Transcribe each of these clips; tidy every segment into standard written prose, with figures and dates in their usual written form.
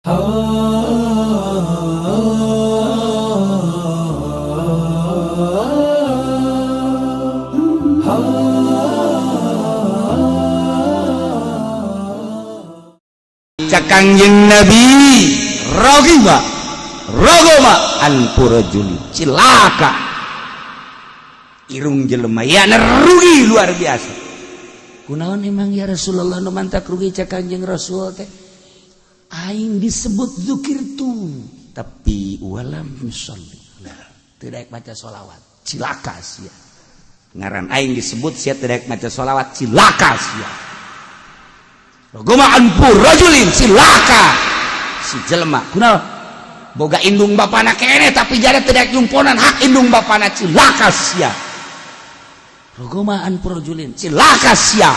Kangjeng Nabi rogoma anpurajuli cilaka irung jelema ya rugi luar biasa. Kunaon emang ya Rasulullah nu mantak rugi cak Kangjeng Rasul teh? Aing disebut zukirtu tapi walam sholli, tidak baca sholawat, cilaka sia. Ngaran aing disebut sia tidak baca sholawat, cilaka sia. Rogoma anpur rajulin cilaka si jelema kunaon boga indung bapana kene tapi jare tidak jumponan hak indung bapana, cilaka sia. Rogoma anpur rajulin cilaka sia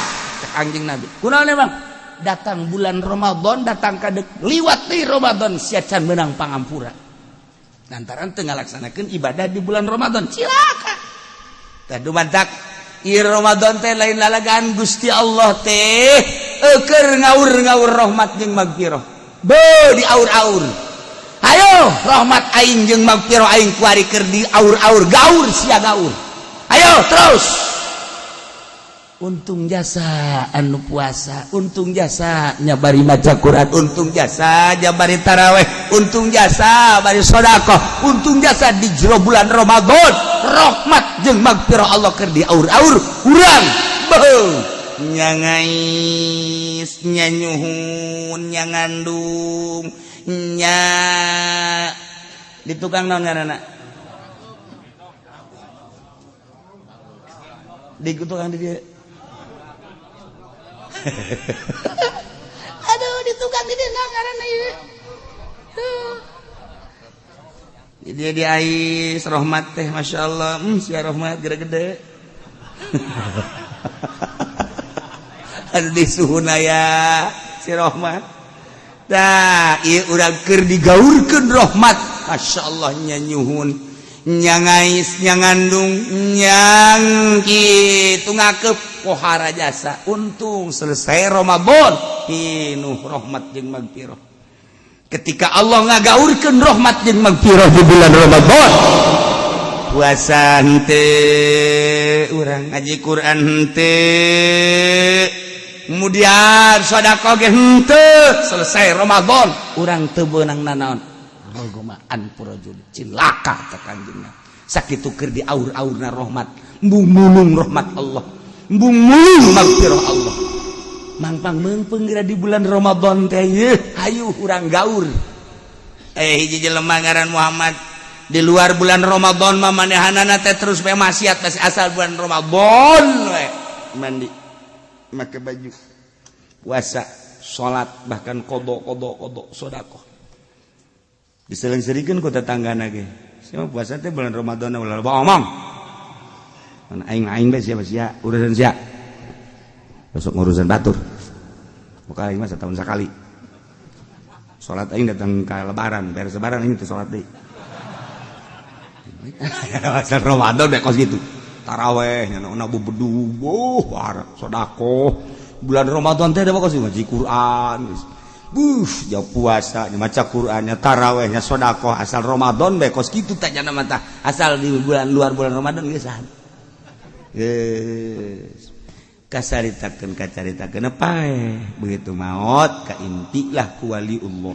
Kangjeng Nabi. Kunaon emang datang bulan Ramadan, datang kadek liwat di Ramadan sia can menang pangampura lantaran teu ngalaksanakeun ibadah di bulan Ramadan, cilaka. Tah dumantak ieu Ramadan teh lain lalagaan Gusti Allah teh keur ngaur-ngaur rahmat jeung magfirah. Be di aur-aur. Ayo rahmat aing jeung magfirah aing kuari keur di aur-aur, gaur sia gaur. Ayo terus. Untung jasa anu puasa, untung jasa nyabari maca Quran, untung jasa nyabari tarawih, untung jasa bari sedekah, untung jasa di jero bulan Ramadan rahmat jeung magfirah Allah keur di aur-aur urang beuh nyangais nyanyuhun nyangandung nya di tukang naon ngaranna di tukang di dia. Aduh di tukang di dia ngaranna ieu dia di ais rahmat teh masyaallah sia rahmat gede-gede ada di suhuna ya si rahmat. Tah ieu urang keur digaurkeun rahmat masyaallah nyanyuhun nyangais nyangandung nyang kitu ngakeup pohara jasa. Untung selesai Ramadan hinuh rahmat jeung magfirah. Ketika Allah ngagaurkeun rahmat jeung magfirah di bulan Ramadan, puasa henteu, urang ngaji Quran henteu, kemudian sedekah ge henteu, selesai Ramadan urang teu beunang nanaon. Rogoma anpurajul cilaka ta Kangjeng Nabi. Sakitu keur di aur-aurna rahmat, embung mulung rahmat Allah, embung mulung magfirah Allah. Mangpang meungpeung geura di bulan Ramadan teh yeuh hayu urang gaur. Hiji jelema ngaran Muhammad di luar bulan Ramadan mah manehanana teh terus bae maksiat bas asal bulan Ramadan we mandi make baju puasa salat bahkan qada sedekah diseling-selingkeun ku tetanggana ge. Sia puasa teh bulan Ramadan ulah loba omong. Mun aing bae sia urusan sia. Besok ngurusan batur. Muka aing mah setahun sekali. Salat aing datang ka lebaran, beres lebaran aing teh salat deui. Asal Ramadan bae kos gitu. Tarawih nya na bedu, harap sedekah. Bulan Ramadan teh da kos ngaji Quran geus. Jauh puasa, maca Qur'annya, tarawehnya, sedekah asal Ramadan bae kos kitu teh nya mah tah asal di bulan luar bulan Ramadan geus saha. Geus. Kacaritakeun pae begitu maot ka intilah ku waliullah.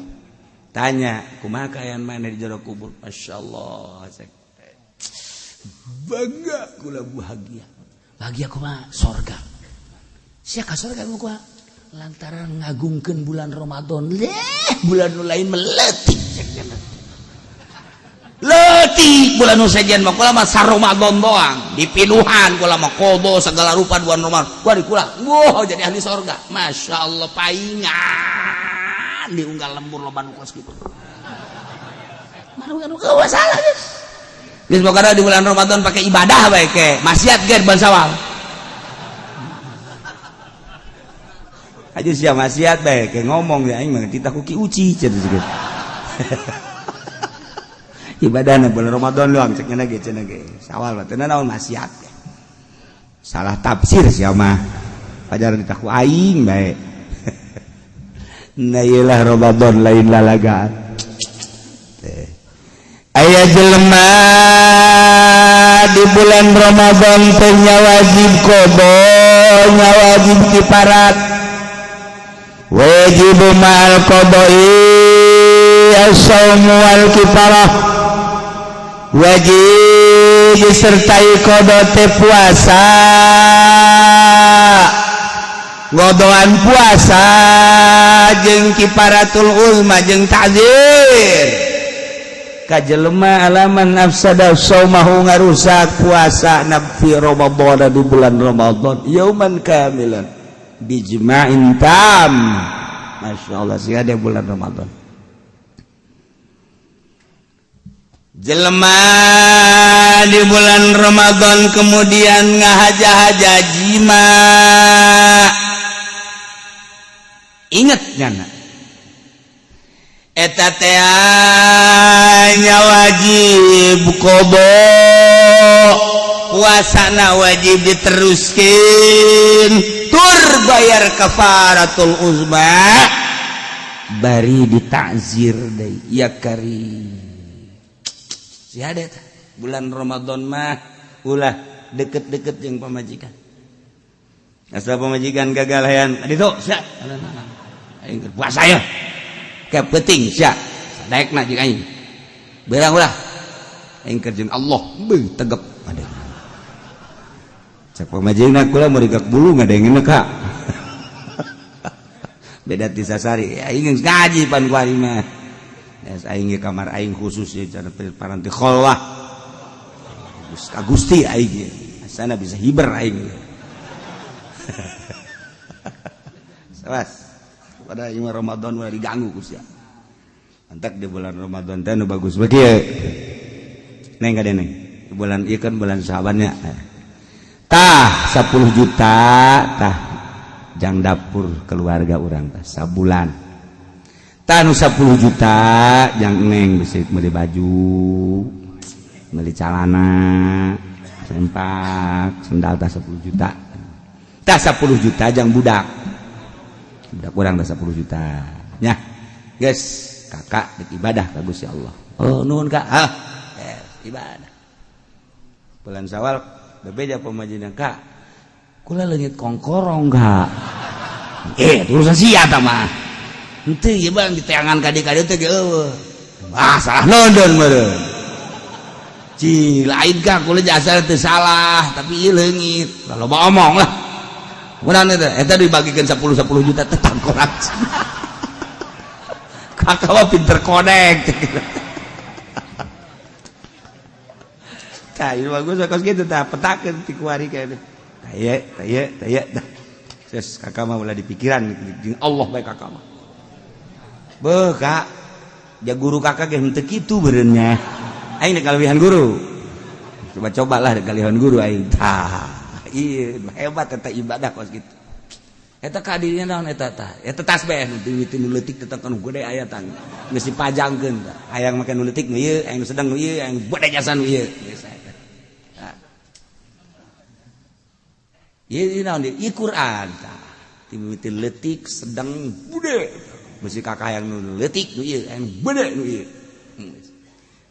Tanya, kumaha kaayaan maneh di jero kubur? Masyaallah. Bangga kula bahagia. Bahagia kumaha? Surga. Sia ka surga kumaha? Lantaran ngagungkeun bulan Ramadan, bulan nu lain meletik. Letik bulan nu sajian mah kula mah Ramadan doang, dipinuhan kula mah qada segala rupa bulan Ramadan. Kuari kula, wah jadi ahli surga. Masyaallah paingan diunggal lembur loba nu kos kitu. Maru ka salah geus. Geus pokona di bulan Ramadan pakai ibadah bae ke, maksiat ge bulan Syawal. Aja sia maksiat bae ke ngomong ya aing mah titah ku ki uci cenah geus. Ibadahna bulan Ramadan doang cek cenah ge. Syawal mah teu naon maksiat. Salah tafsir sia mah. Pajaran titah ku aing bae. nah iyalah Ramadan lain lalagaan aya jelema di bulan Ramadan teh wajib qada nya wajib kifarat wajib ma'al qada'i as-shaum wal kifarah wajib disertai qada teh puasa ngodoan puasa jeung kifaratul ulma jeung ta'zir kajelema alaman nafsada saumahu ngarusak puasa nabi Ramadan di bulan Ramadan yauman kamilan bijma'in tam masyaallah sih ada bulan Ramadan jelema di bulan Ramadan kemudian ngahaja-haja jima ingat nyana eta teh nya wajib qada puasana wajib diteruskeun tur bayar kafaratul uzma bari ditakzir deui ya karim si ada bulan Ramadan mah ulah deket-deket jeung pamajikan asa pamajikan gagalayan aditu sia aing puasa ya ke penting sia sadaekna jeung aing beurang ulah aing keur jeung Allah beuh tegep ada cak pamajingna kula mau digak bulu ngadengeun ka beda ti sasari aing ngaji pan ku ari mah aing ge kamar aing khusus ya cara paranti kholwah Gusti aing ge asana bisa hiber aing sawas pada imam Ramadan mulai diganggu ku sia antak di bulan Ramadan teh nu bagus we kieu neng ka neng bulan ieu kan bulan Syabannya tah 10 juta tah jang dapur keluarga urang tah sabulan tah nu 10 juta jang neng bisa meuli baju meuli calana sempak sendal tah 10 juta tah 10 juta jang budak kurang dah 10 juta nya guys kakak ibadah ka Gusti Allah oh nuhun kak ibadah bulan Syawal bebeja pamajinan kak kula leungit kongkorong kak urusan sia tah mah henteu ieu bang diteangan ka dieu teh eueuh salah nondon meureun ci lain kak kula jasa teu salah tapi ieu leungit loba omong lah mudah eta dibagikan 10 juta tetang korak kakak mah pinter konek tah ieu bagus kos kitu tah petakeun ti kuari kayak taya ses kakak mah ulah dipikiran jeung Allah bae kakak mah beuh kak ja guru kakak ge henteu kitu beureun nya aing da kalebihan guru coba-cobalah da kalebihan guru aing tah iya hebat eta ibadah kos gitu eta kadirinya naon eta tah eta tasbih nu nu leutik teh kan gede ayatan geus dipajangkeun tah hayang make nu leutik nu ieu hayang nu sedang nu ieu hayang bade jasa nu ieu biasa eta ieu naon di Quran tah timiti leutik sedang bude bisi kakak hayang nu leutik nu ieu hayang bade nu ieu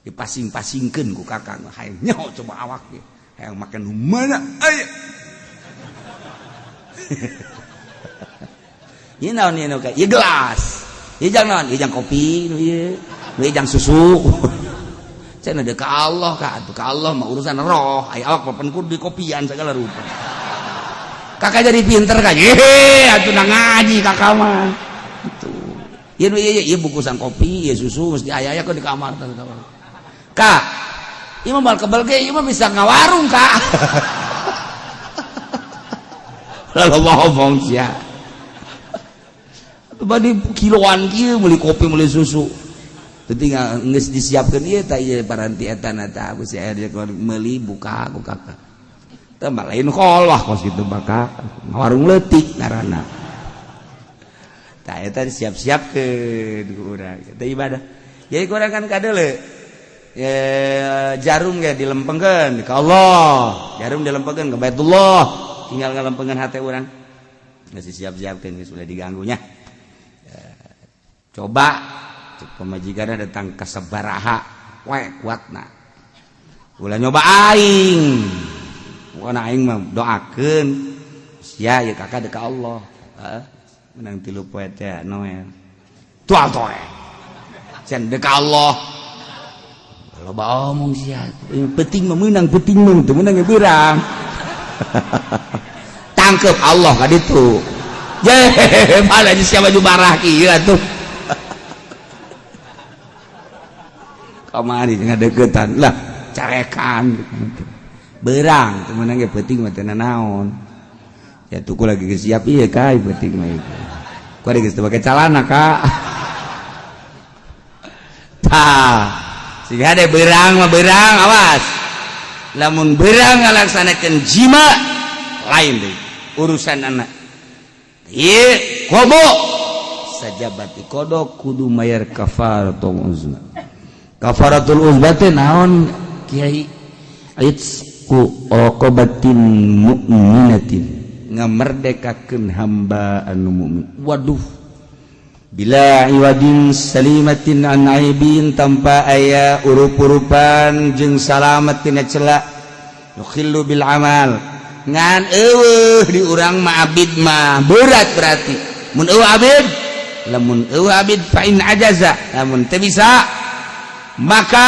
dipasing-pasingkeun ku kakak hayang nyaho coba awak ge hayang make nu mana aya ieu naon ieu ka ieu gelas ieu jang naon ieu jang kopi nu ieu jang susu cenah deuk ka Allah ka atuh ka Allah mah urusan roh aya awak papan kudu di kopian segala rupa kakak jadi pinter ka atuh na ngaji kakak mah gitu ieu bungkusan kopi ieu susu mesti aya kok di kamar tah kak ieu mah bal kebal ge ieu mah bisa ngawarung kak lalu ngomong sia badi kiloan kieu meuli kopi meuli susu teu tinggal geus disiapkeun ieu tah ieu paranti eta na tah geus aya meuli buka ku kakak teh mah lain kholwah kos kitu bakal warung leutik ngaranna tah eta disiap-siapkeun ku urang teh ibadah jadi kurang kan kadeuleu jarum ge dilempengkeun ka Allah jarum dilempengkeun ka Baitullah tinggal ngalempengkeun hate urang geus disiap-siapkeun geus ulah diganggunya coba pemajikan datang ke sabaraha kuatna ulah nyoba aing pokoknya aing mah doakeun sia ya kakak dekat Allah menang 3 poe teh Noel tual toe can dekat Allah loba omong sia penting mah meunang penting mah teu meunang beurang tangkep Allah ka ditu ye bala geus siapa jubarah kieu atuh kamari ngadeukeutan lah carekan beurang teu meunang ge penting mah teu naon ya tuku lagi geus siap ieu kai penting mah ieu ku geus teu pake calana Kak tah sehingga ada beurang mah beurang awas lamun beurang ngalaksanakeun jima lain deui urusan anak ieu kobo sajabati kodok kudu mayar kafaratul uzma kafaratul uzma teh naon Kiai aitsku oqobatin mu'minatin ngamerdekakeun hamba anu mukmin waduh bila iwadin salimatin an aibin tanpa aya urup-urupan jeung salamet tina cela yukhillu bil amal ngan eueuh di urang mah abid mah berat berarti mun eueuh abid lamun eueuh abid fa in ajaza lamun teu bisa maka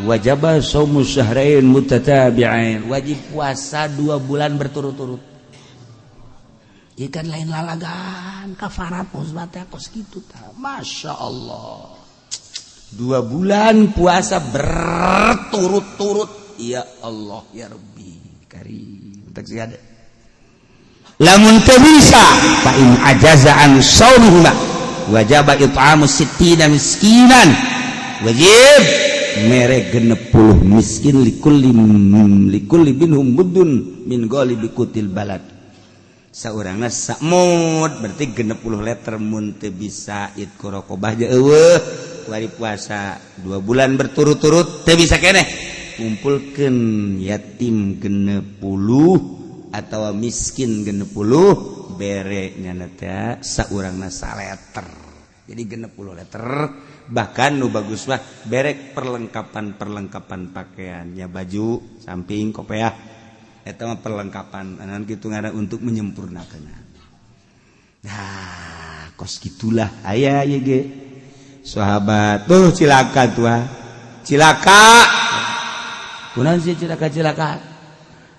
wajib shaumu syahrain mutatabi'ain wajib puasa 2 bulan berturut-turut ikan lain lalagan kafarat musbata kos kitu tah Masya Allah 2 bulan puasa berturut-turut ya Allah ya Rabbi karim tak ada lamun teu bisa fa in ajaza an shaumihima wajib it'amus 60 miskinan wajib mere 60 miskin likulli minhum muddun min ghalibi kutil balad saurangna sakmud berarti 60 liter mun teu bisa itku raqabah je eueuh bari puasa 2 bulan berturut-turut teu bisa keneh kumpulkeun yatim 60 atawa miskin 60 bere nyana teh saurangna saleter jadi 60 liter bahkan nu bagus mah berek perlengkapan pakaiannya baju samping kopiah eta mah perlengkapan anan kitu ngaran untuk menyempurnakeun nah kos gitulah aya ieu ge sahabat tuh cilaka cilaka kunaon sih cilaka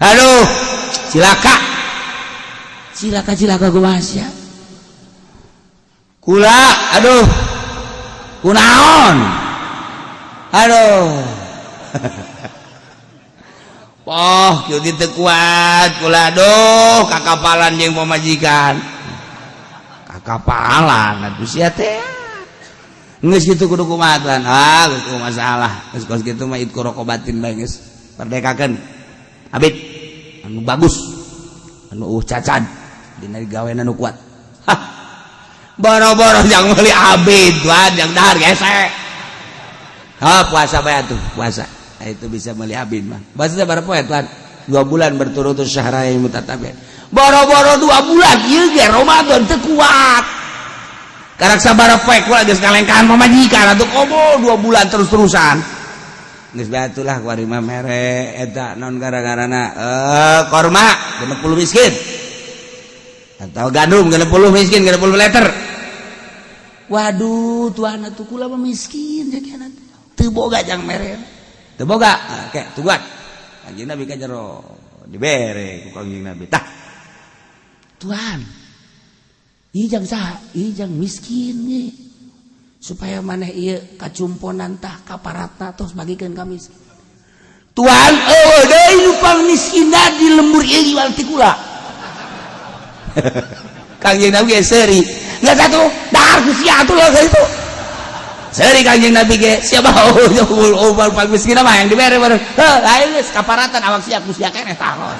aduh cilaka kumaha sia kula aduh kunaon aduh poh kieu teu kuat kula aduh kakapalan jeung pamajikan kakapalan atuh sia teh geus kitu kudu kumaha tuan geus kudu masalah geus kos kitu mah itku raqabatin bae geus perdekakeun abid anu bagus anu cacan dina gawean anu kuat boro-boro yang beli abid tuan yang dahar gesek puasa bae atuh puasa itu bisa beli abid mah bahasa berapa poe tuan 2 bulan berturut-turut syahrain mutatabi boro-boro 2 bulan ieu ge Ramadan teu kuat karak sabaraha poe kula geus kalengkaan pamajikan atuh komo 2 bulan terus-terusan geus bae atulah kuari mah mere eta naon gara-garana korma 60 miskin atau gandum 60 miskin 60 liter waduh tuan atuh kula mah miskin jeung kana teu boga jang mere teu boga kayak tugat kanjeng Nabi ka jero dibere ku kanjeng Nabi tah tuan ieu jang saha ieu jang miskin ge supaya maneh ieu kacumponan tah kaparatna tos bagikeun ka miskin tuan deui nu pang miskinna di lembur ieu walti kula kanjeng Nabi seuri nggak satu dahar kusia tuh loh itu seuri kanjeng Nabi ge siapa pang miskin mah yang dibere bareng lain geus kaparatan awak sia kusia keneh taros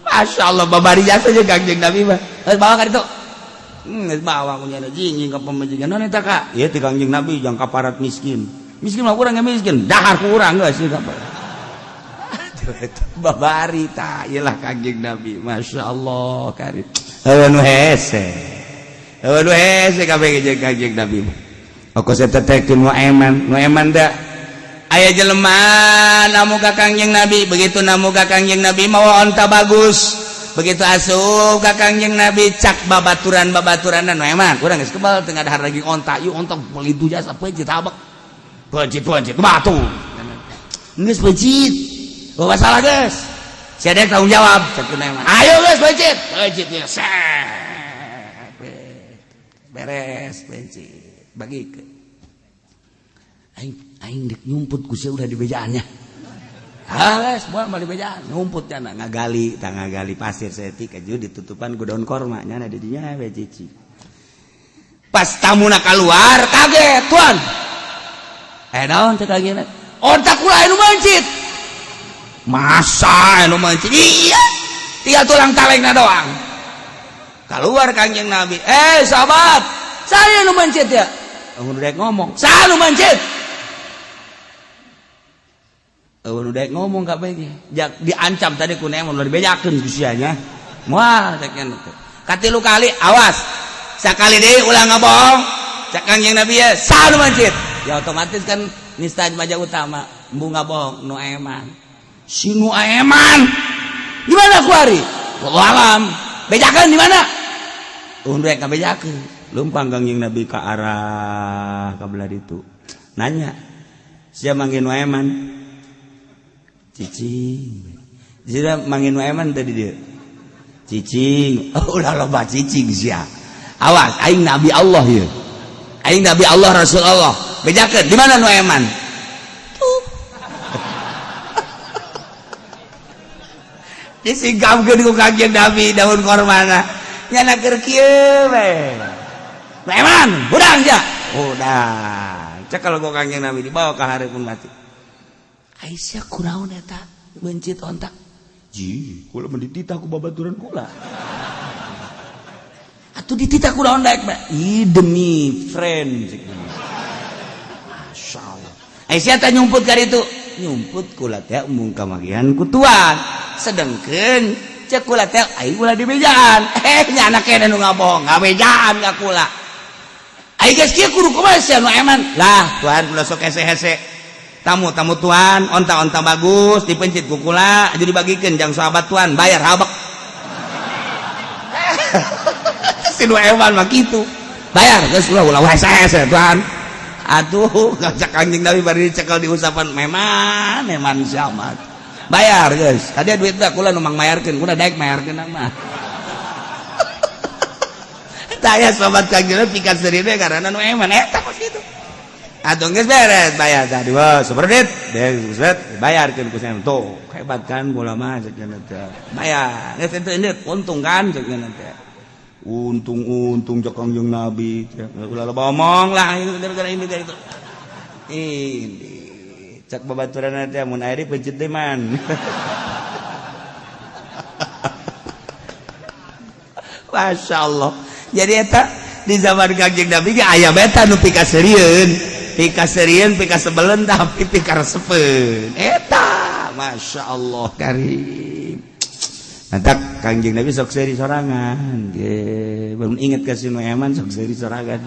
Masya Allah babari jasa aja kanjeng Nabi mah bawa ka ditu geus bawa ku nya jinjing ka pamajikan naon eta Kak ieu ti kanjeng Nabi jang kaparat miskin mah urang ge miskin dahar ku urang geus ieu kaparat babari tah iyalah Kangjeng Nabi masyaallah karim nu hese kabeh jeung Kangjeng Nabi aku setetekeun nu eman da aya jelema namu ka Kangjeng Nabi begitu namu ka Kangjeng Nabi mawa onta bagus begitu asup ka Kangjeng Nabi cak babaturan-babaturanna nu eman urang geus kebal teu ngadahar lagi onta ieu onta pelitu jasa peucit tabak peucit batu geus peucit bawa salah geus sia dek tanggung jawab cekeun eman ayo geus peucit ya beres peucit bagikeun aing dek nyumput ku sia udah di bejaannya geus moal di bejaan nyumput cenah ngagali pasir setik aja ditutupan ku daun korma nya di dinya we cici pas tamuna keluar kaget tuan naon teh kaget otak ulah anu mancit masa anu mancit iya tinggal tulang talengna doang keluar Kangjeng Nabi sahabat saya anu mancit ya udah ngomong saya anu mancit udah ngomong kabeh diancam tadi ku neemon udah dibejakeun ku sia nya moal cek teh katilu kali awas sakali deui ulah ngabohong cek Kangjeng Nabi ya saya anu mancit ya otomatis kan nista maja utama embu ngabohong nu eman si nu eman di mana ku ari wallahu alam bejakeun di mana rek ngabejakeun lumpang Kangjeng Nabi ka arah kabelah ditu nanya sia mangge nu eman cicing sia mangge nu eman tadi dia cicing ulah loba cicing sia awas aing nabi Allah ieu aing nabi Allah Rasulullah bejakeun di mana nu eman disigapkeun ku Kangjeng Nabi daun kormana nyana keur kieu we nu eman budang ja udah cek kalau ku Kangjeng Nabi dibawa ka hareupeun mati Aisyah kunaon eta bencit ontak ji kula mendititah ku babaturan kula atuh dititah kunaon daek Mbak demi friend masyaallah Aisyah teh nyumput ka ditu nyumput kula teh mung kamagian ku tuan sedengkeun cek kula teh aing ulah di bejaan nya anak kene nu ngabohong ngabejaan ka kula aing geus kieu kudu kumaha sia nu eman lah tuan kula sok hese-hese tamu tuan onta bagus dipencit ku kula aja dibagikeun jang sahabat tuan bayar habak si nu eman mah kitu bayar geus ulah hese-hese tuan atuh cak Kangjeng Nabi bari dicekel di usapan meman siamat bayar geus tadi duit da kula nu mang mayarkeun kuda daek mayarkeun mah taya sahabat Kangjeng Nabi pikat serine karana nu eman eta kos kitu atuh geus beres bayar tadi wah superdit beres bayarkeun ku sana tuh hebat kan kula mah cekeun teh bayar geus ente untung kan cekeun teh untung cek Kangjeng Nabi ulah loba omong lah gara-gara ini itu ini cek babaturan teh mun aya pencit teh man masyaallah jadi eta di zaman Kangjeng Nabi ge aya beta nu pikaseureun pikasebelen tapi pikaresepeun eta masyaallah karim nantak Kangjeng Nabi sok seri sorangan ge belum inget ka si nu eman sok seri sorangan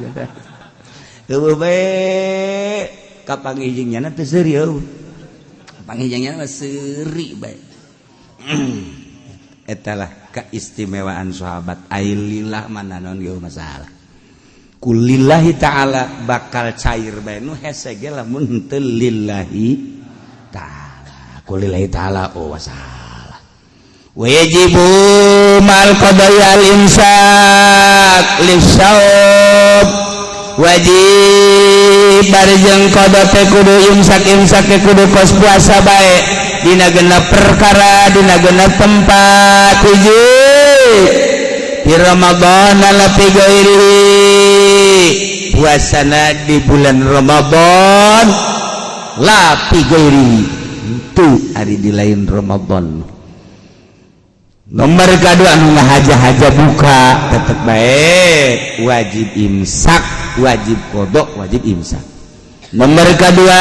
eueuh bae kapangijingna teh seuri eueuh pangijingna mah seuri bae eta lah keistimewaan sahabat ailillah mananon ge masalah kulillahi ta'ala bakal cair bae nu hese ge lamun teu lillahi ta'ala kulillahi ta'ala wasalah wajibu mal qadayal imsak lisaub wajib barjeng qada teh kudu imsak teh kudu kos puasa bae dina genep perkara dina genep tempat hiji di Ramadan lapi gairi puasana di bulan Ramadan lapi gairi itu hari di lain Ramadan nomor kedua anu ngahaja-haja buka tetep baik wajib imsak wajib kodok wajib imsak nomor kedua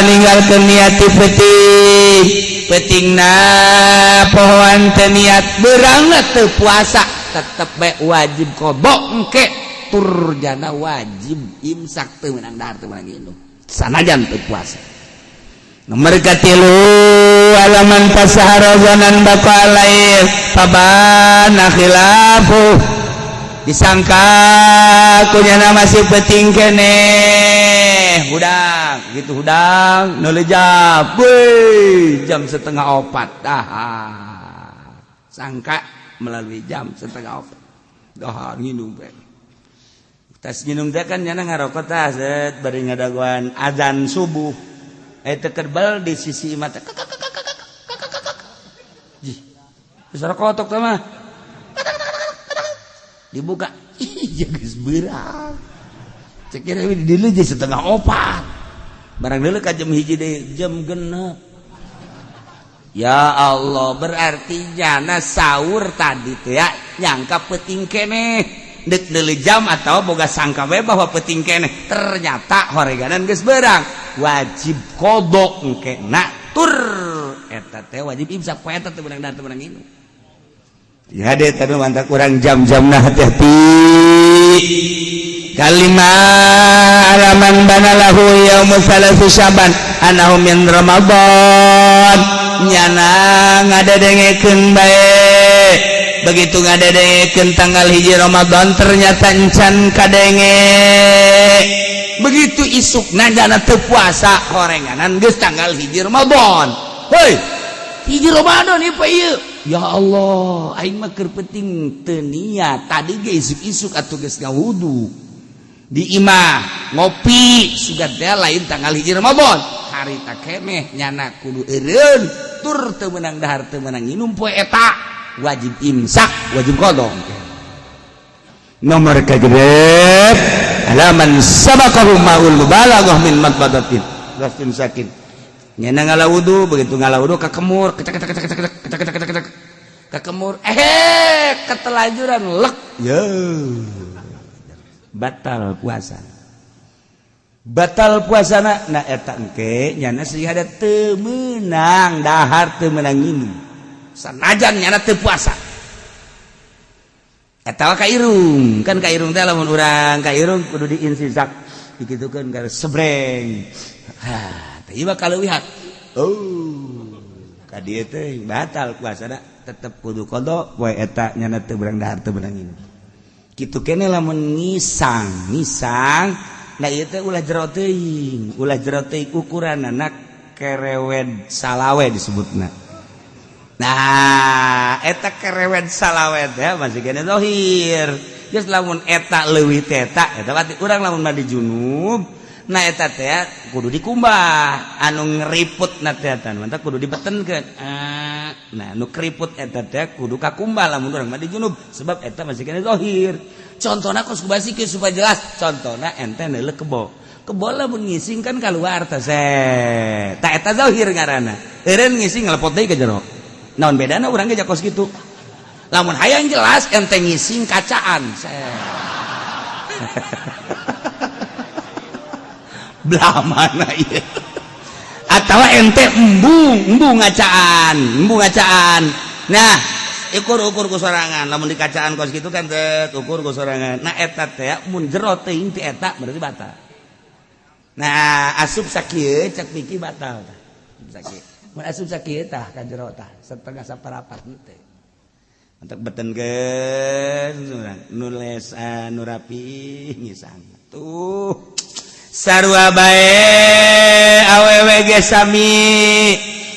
ninggalkeun niat peuting petingna pohon niat berangkat teu puasa tetep bae wajib qada engke tur jana wajib imsak teu meunang dahar teu meunang indung sanajan teu puasa. Nomor katilu alaman pasaharazanan bakal lain pabana khilafu disangka kunyana masih peting kene hudang gitu hudang nolejab jam 3:30 dah sangka melalui jam 3:30 dahar nginum teh tas nginum teh kan nyana ngarokot tah set bari ngadaguan azan subuh tekerbal di sisi mata jih besar kotok teh mah dibuka iya geus beurang cek kira di dieu jeung 3:30 barang deuleu ka jam 1 deui jam 6 ya Allah berarti jana sahur tadi teh ya nyangka peuting keneh dek deuleu jam atau boga sangka we bahwa peuting keneh ternyata horeganan geus beurang wajib qada engke na tur eta teh wajib imsak poe eta teh beunang dahar teu beunang indung ya deh tadi mantap kurang jam-jamna hati-hati kalimah alaman banalahu yaumu salasu syaban anahu min ramadan nyana ngadadengekeun bae begitu ngadadengekeun tanggal 1 Ramadan ternyata encan kadenge begitu isukna jana teu puasa horenganan geus tanggal 1 Ramadan heuy 1 Ramadan ieu pa ieu ya Allah aing mah keur penting teu niat tadi ge isuk-isuk atuh geus ngawudu di imah ngopi sugan teh lain tanggal 1 Ramadan harita keneh nyana kudu eureun tur teu meunang dahar teu meunang nginum poe eta wajib imsak wajib qada nomor kagedet alaman sabaqahu maul mubalaghah min madbadatin rasul sakin nyana ngalawudu begitu ngalawudu ka kemur kecak ka kemur ketelajuran lek ya batal puasana na eta engke nyana sehingga teu meunang dahar teu meunang nginum sanajan nyana teu puasa eta ka irung kan ka irung teh lamun urang ka irung kudu diinsizak dikitukeun ka sebreng teh ieu kaleuwihat ka dieu teh batal puasana tetep kudu qada poe eta nyana teu beurang dahar teu beurang nginum kitu keneh lamun ngisang nah ieu teh ulah jero teuing ukuranna kerewed salawe disebutna. Nah eta kerewed salawet ya masih kena zahir geus lamun eta leuwih teh eta berarti urang lamun mandi junub nah eta teh kudu dikumbah anu ngeriputna teh eta mantap kudu dibetenkeun nah nu keriput eta teh kudu kakumbah lamun urang mandi junub sebab eta masih kena zahir contohna kos kubasikeun supaya jelas contohna ente neuleuh kebo lamun ngising kan kaluar teh tah eta zahir ngaranna eureun ngising ngelepot deui ka jero naon bedana urang ge jakos kitu lamun hayang jelas ente ngising kacaan belah mana ieu atawa ente embung ngacaan nah ukur ku sorangan lamun di kacaan kos kitu kan teh ukur ku sorangan nah eta teh mun jero teuing ti eta berarti batal nah asup sakieu cek piki batal tah sakieu mun asup sakieu tah ka jero tah setengah saparapat teh untuk betenkeun nulis nu rapi ngisang tuh sarua bae awewe ge sami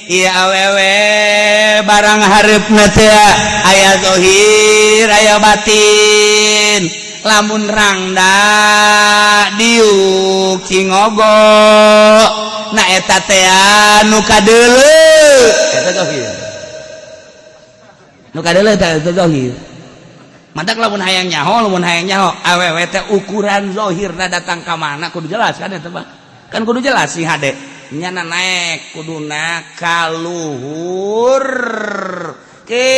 ieu awewe barang hareupna teh aya zahir aya batin lamun rangda diuk cingogo na eta teh nu kadeuleu eta zahir nu kadeuleu eta zahir matak lamun hayang nyaho awewe teh ukuran zahirna datang ka mana kudu jelas kan eta mah kan kudu jelas sih hade nyana naek kuduna kaluhur ke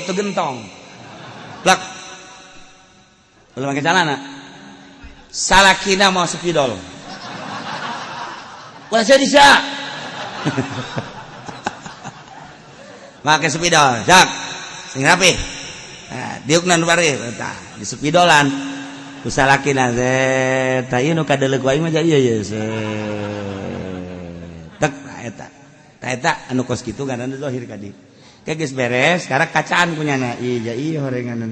tu gentong blak ulah make calana salakina mau sepidol ulah saya bisa make spidol jak sing rapi diukna nu bari tah di spidolan ku salakina tah ieu nu kadeleuk wae mah ieu tek eta anu kos kitu ngaranna zahir ka dieu ke geus beres sekarang kacaan punyana ieu horengan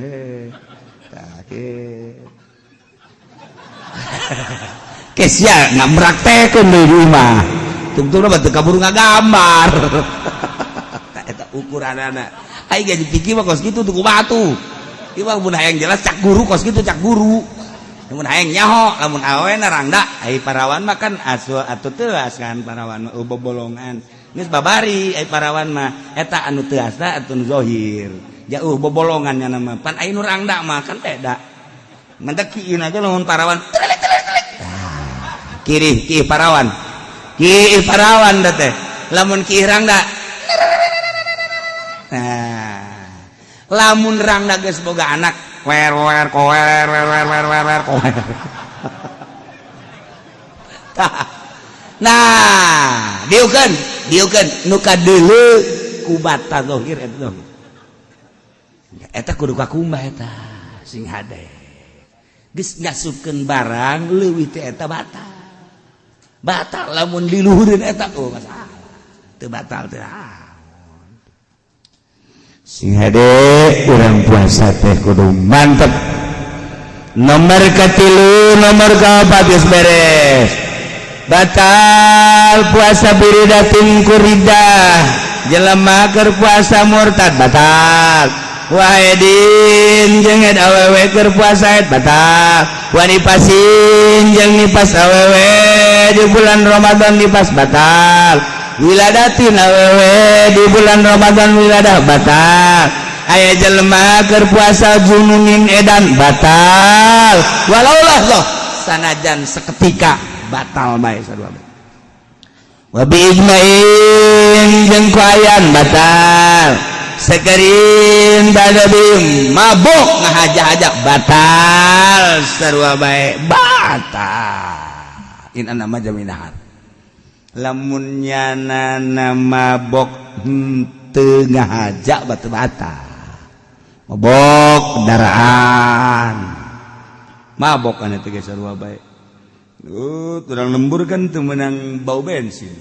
tah kesia ngambraktekeun deui di imah tungtungna batu kaburu ngagambar eta ukuranana ai ge dipikir mah kos kitu tuku batu ieu mah mun hayang jelas cak guru kos kitu cak guru mun hayang nyaho lamun awena rangda ai parawan mah kan atuh teuas kan parawan bobolongan geus babari ai parawan mah eta anu teuasna atuh zahir jauh bobolongan nya nama pan ai nu rangda mah kan beda mentek kieu aja lamun parawan kiri parawan da teh lamun ki rangda lamun rangda geus boga anak wer nah dieukeun nu kadeuleu ku bata zahir eta kudu kakumbah eta sing hade geus ngasupkeun barang leuwih teh eta batal lamun diluhureun eta masalah teu batal teh sing hade urang puasa teh kudu mantep nomor katilu nomor kaopat geus beres batal puasa biridatin kuridah jelema keur puasa murtad batal wahidin jeung awewe keur puasa batal wanipasin jeung nipas awewe di bulan Ramadan nipas batal wiladatin awewe di bulan Ramadan wiladah batal aya jelema keur puasa jununin edan batal walaulah loh sanajan seketika batal bae sarua bae wa bi ijma'in jeung ku ayan batal sekerin badabim mabuk ngahaja-haja batal sarua bae batal in anama jaminahan lamun nyanana mabok teu ngahaja batal mabok kendaraan mabok anu teh sarua bae urang lembur kan teu meunang bau bensin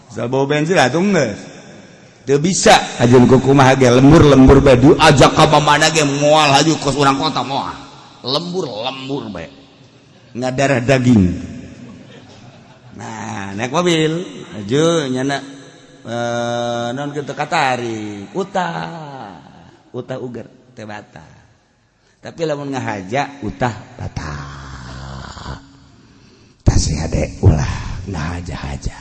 sa bau bensin atuh geus teu bisa ajeun kumaha ge lembur bae diajak ka mana ge moal haju kos urang kota moal lembur bae ngadarah daging nah naik mobil haju nyana non kitu katari utah uger teh batal tapi lamun ngahaja utah batal tasih hade ulah ngahaja-haja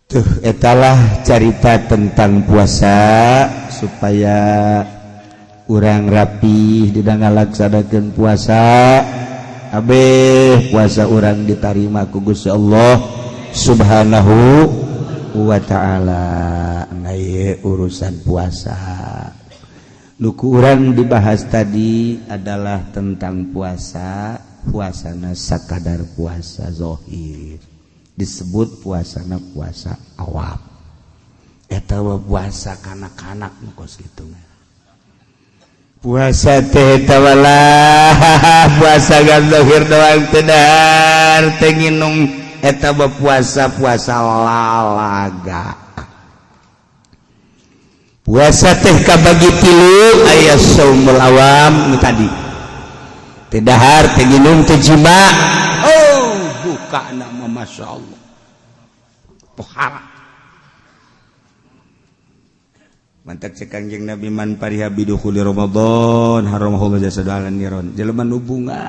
tuh etalah cerita tentang puasa supaya urang rapi di ngalaksanakeun puasa abeh puasa urang diterima ku Gusti Allah Subhanahu wa ta'ala. Ngai urusan puasa nuku urang dibahas tadi adalah tentang puasana sakadar puasa zahir disebut puasana puasa awam eta puasa kanak-kanak kos kitu puasa teh eta walah puasa zahir doang teu dahar teh nginung eta puasa lalaga puasa teh kabagi tilu aya saumul awam tadi teh dahar teh nginung teh jima buka nama Masya Allah pohara mantap cek Kangjeng Nabi man pariha bidukhuli Ramadan haramahullah jasadalan niron jelema nu bunga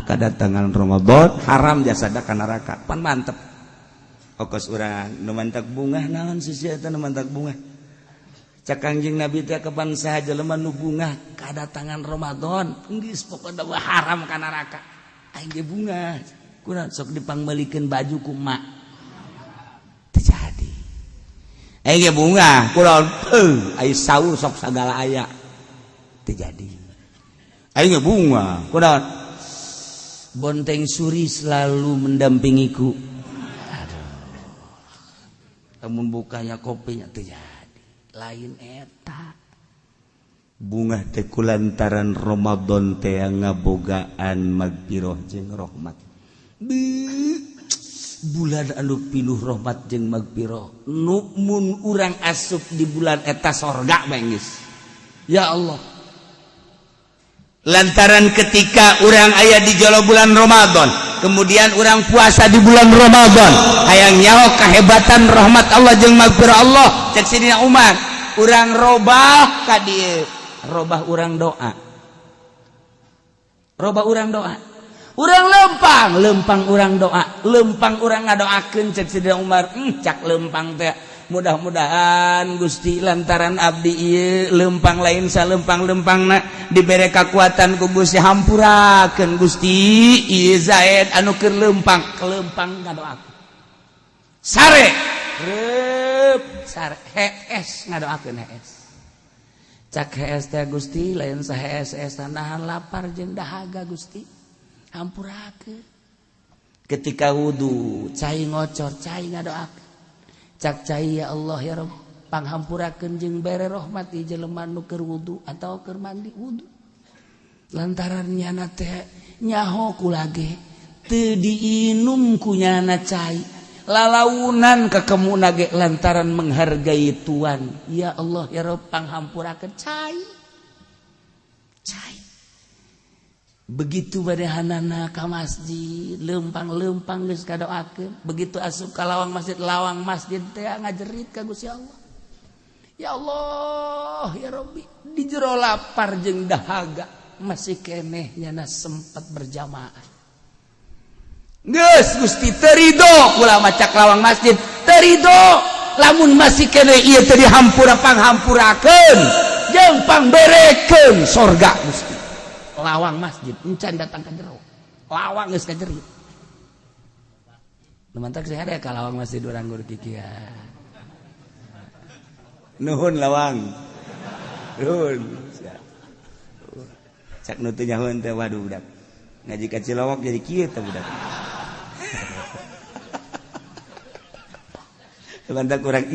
kadatangan Ramadan haram jasada ka neraka pan mantep okos urang nu mantak bunga naon sisi eta nu mantak bunga cek Kangjeng Nabi teh kapan saha jelema nu bunga kadatangan Ramadan geus pokona haram ka neraka aing ge bunga kurang sok dipangmelikeun baju ku mak terjadi ge bunga kurang ai saur sok sagala aya terjadi ge bunga kurang bonteng suri selalu mendampingiku aduh lamun bukanya kopinya teu jadi lain eta bunga teh kulantaran Ramadan teh ngabogaan magfirah jeung rahmat bulan anu pinuh rahmat jeung magfirah nu mun urang asup di bulan eta sorga mengis ya Allah lantaran ketika urang aya di jolo bulan Ramadan kemudian urang puasa di bulan Ramadan hayang nyaho kahebatan rahmat Allah jeung magfirah Allah cek Sidina Umar urang robah ka dieu robah urang doa urang lempang urang doa lempang urang ngadoakeun cek Sidina Umar cak lempang teh mudah-mudahan Gusti lantaran abdi ieu lempang lain salempang-lempangna dibere kakuatan ku Gusti hampurakeun Gusti ieu Zaid anu keur lempang ngadoakeun sare hees ngadoakeun hees cak hees teh Gusti lain sahees nahan lapar jeung dahaga Gusti hampurakeun ketika wudu cai ngocor cai ngadoakeun cak cai ya Allah ya Rabb panghampurakeun jeung bere rahmat di jelema nu keur wudu atawa keur mandi wudu lantaran nyana teh nyaho kulage teu diinum ku nyana cai lalaunan ka kemuna ge lantaran menghargai tuan ya Allah ya Rabb panghampurakeun cai begitu badahanana ka masjid lempang geus kadoakeun begitu asup ka lawang masjid teh ngajerit ka Gusti Allah ya Allah ya Rabbi di jero lapar jeung dahaga masih keneh nyana sempat berjamaah geus Gusti teu ridho kula macak lawang masjid teu ridho lamun masih keneh ieu teh panghampurakeun jeung pangberekeun sorga Gusti lawang masjid encan datang ka jero lawang geus kajerit nu mantak saya ada ka lawang masjid urang guru kikian nuhun lawang nuhun cak nu teu nyahoeun teh waduh budak ngaji ka Cilowok jadi kieu teh budak mantak urang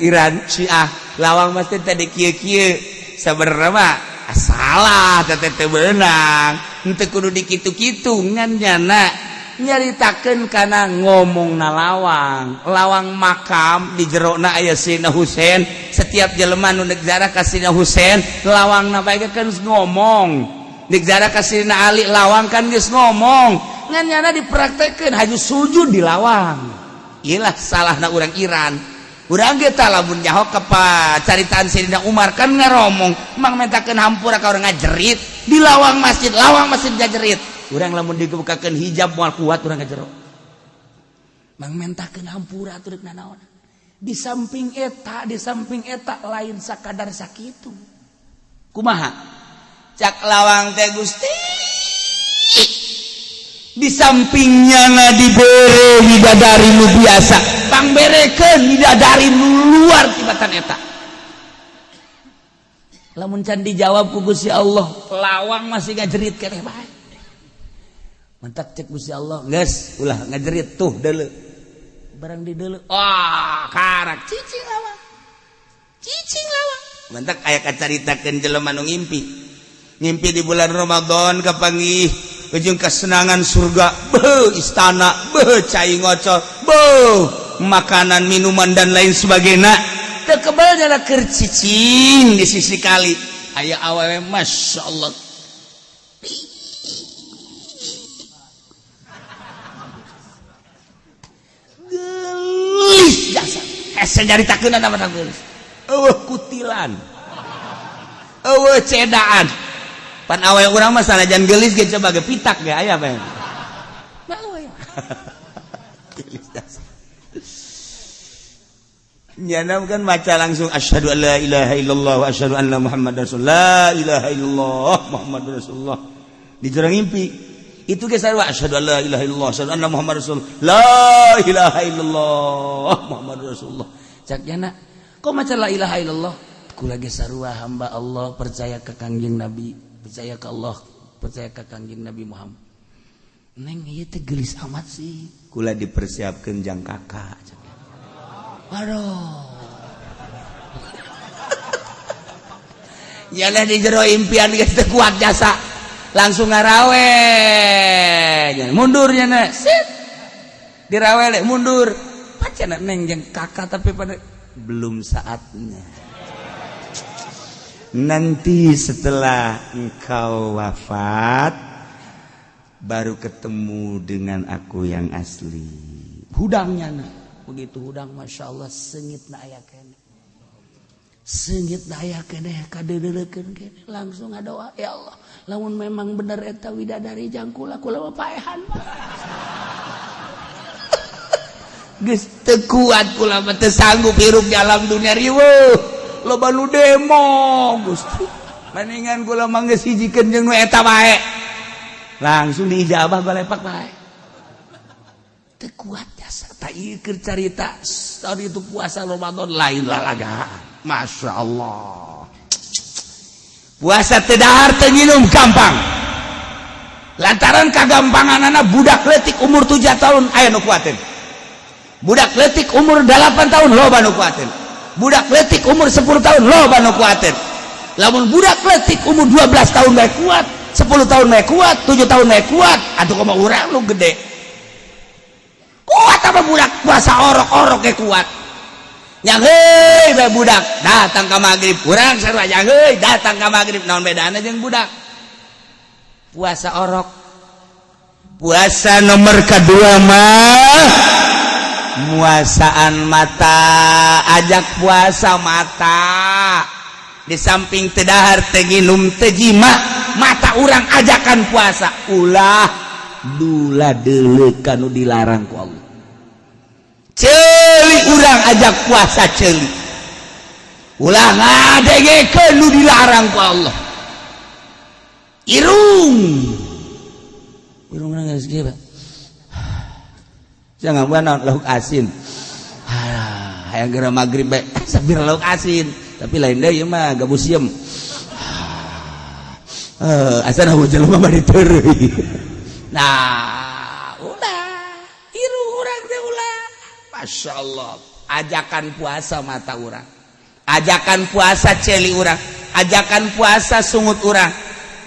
Iran Syiah lawang masjid tadi kieu-kieu sabenerna mah salah teteh beunang henteu kudu dikitu-kitu ngan nyana nyaritakeun kana ngomongna lawang makam di jerona aya Sayyidina Husain setiap jelema nu negara ka Sayyidina Husain lawangna bae kan ngomong negara ka Sayyidina Ali lawang kan geus ngomong ngan nyana dipraktekeun haju sujud di lawang iyalah salahna urang Iran urang ge tah lamun nyaho ka caritaan Sayyidina Umar kan ngaromong mang mentakeun hampura ka urang ngajerit di lawang masjid ngajerit urang lamun dibukakeun hijab moal kuat urang ka jero mang mentakeun hampura atuh deuk nanaon di samping eta lain sakadar sakitu kumaha cak lawang teh Gusti di sampingnya na dibere bidadari nu biasa pangberekeun bidadari nu luar tibatan eta lamun can dijawab ku Gusti Allah lawang masih ngajerit keneh bae mentak cek Gusti Allah geus ulah ngajerit tuh deuleu barang di deuleu karak cicing lawang mentak aya kacaritakeun jelema nu ngimpi di bulan Ramadan kapanggih ujung kesenangan surga istana cai ngocor makanan minuman dan lain sebagainya teu kebal nyana keur cicing di sisi kali aya awewe Masya Allah gelis jasa hese nyaritakeun apa gelis eueuh kutilan eueuh cedaan pan awe urang mah sanajan geulis ge coba ge pitak ge aya bae. Malu aya. Nyana kan maca langsung asyhadu an la ilaha illallah wa asyhadu anna muhammadar rasulullah la ilaha illallah muhammadur rasulullah di jero ngimpi itu ge sarua asyhadu an la ilaha illallah asyhadu anna muhammadar rasul la ilaha illallah muhammadur rasulullah cak nyana kok maca la ilaha illallah kula ge sarua hamba Allah percaya ka Kangjeng Nabi percaya ke Allah, percaya ke Kangjeng Nabi Muhammad. Neng ieu teh geulis amat sih. Kula dipersiapkeun jang kakak. Aduh. Yalah di jero impian geus teu kuat jasa. Langsung ngarawe. Mundurnya na. Sit. Dirawe le mundur. Pacana neng jeung kakak tapi pada belum saatnya. Nanti setelah engkau wafat baru ketemu dengan aku yang asli. Hudangnya na. Begitu hudang Masya Allah sengit na aya kene. Sengit na aya kene kadeureuleukeun kene langsung ngadoa ya Allah lamun memang bener eta widadari jangkula kula paehan geus teu kuat kula mah teu sanggup hirup di alam dunia riweuh loba nu demo Gusti mendingan kula mah geus hijikeun jeung nu eta bae langsung diijabah balepak bae teu kuat jasa ta ieu keur carita tadi itu puasa Ramadan lain lalagaan Masya Allah puasa tedahar tenginum gampang lantaran kagampangan anak budak letik umur 7 tahun aya nu kuatin budak letik umur 8 tahun loba nu kuatin budak letik umur 10 tahun loba nu kuatin lamun budak letik umur 12 tahun bae kuat 10 tahun bae kuat 7 tahun bae kuat atuh kumaha urang lu gede kuat apa budak puasa orok-orok ge kuat yang hei bae budak datang ka magrib urang sarua yang hei datang ka magrib naon bedana jeung budak puasa orok puasa nomor kedua mah muasaan mata ajak puasa mata di samping tedahar teginum tejima mata urang ajakan puasa ulah dula deuleu kanu dilarang ku Allah ceuli urang ajak puasa ceuli ulah ngadengekeun nu dilarang ku Allah irung nangis kieu jangan buana lauk asin hayang geura magrib bae sabira lauk asin tapi lain deui mah gabus sieum asana hujal mah bari teureui nah ulah irung urang teh ulah Masya Allah ajakan puasa mata urang ajakan puasa celi urang ajakan puasa sungut urang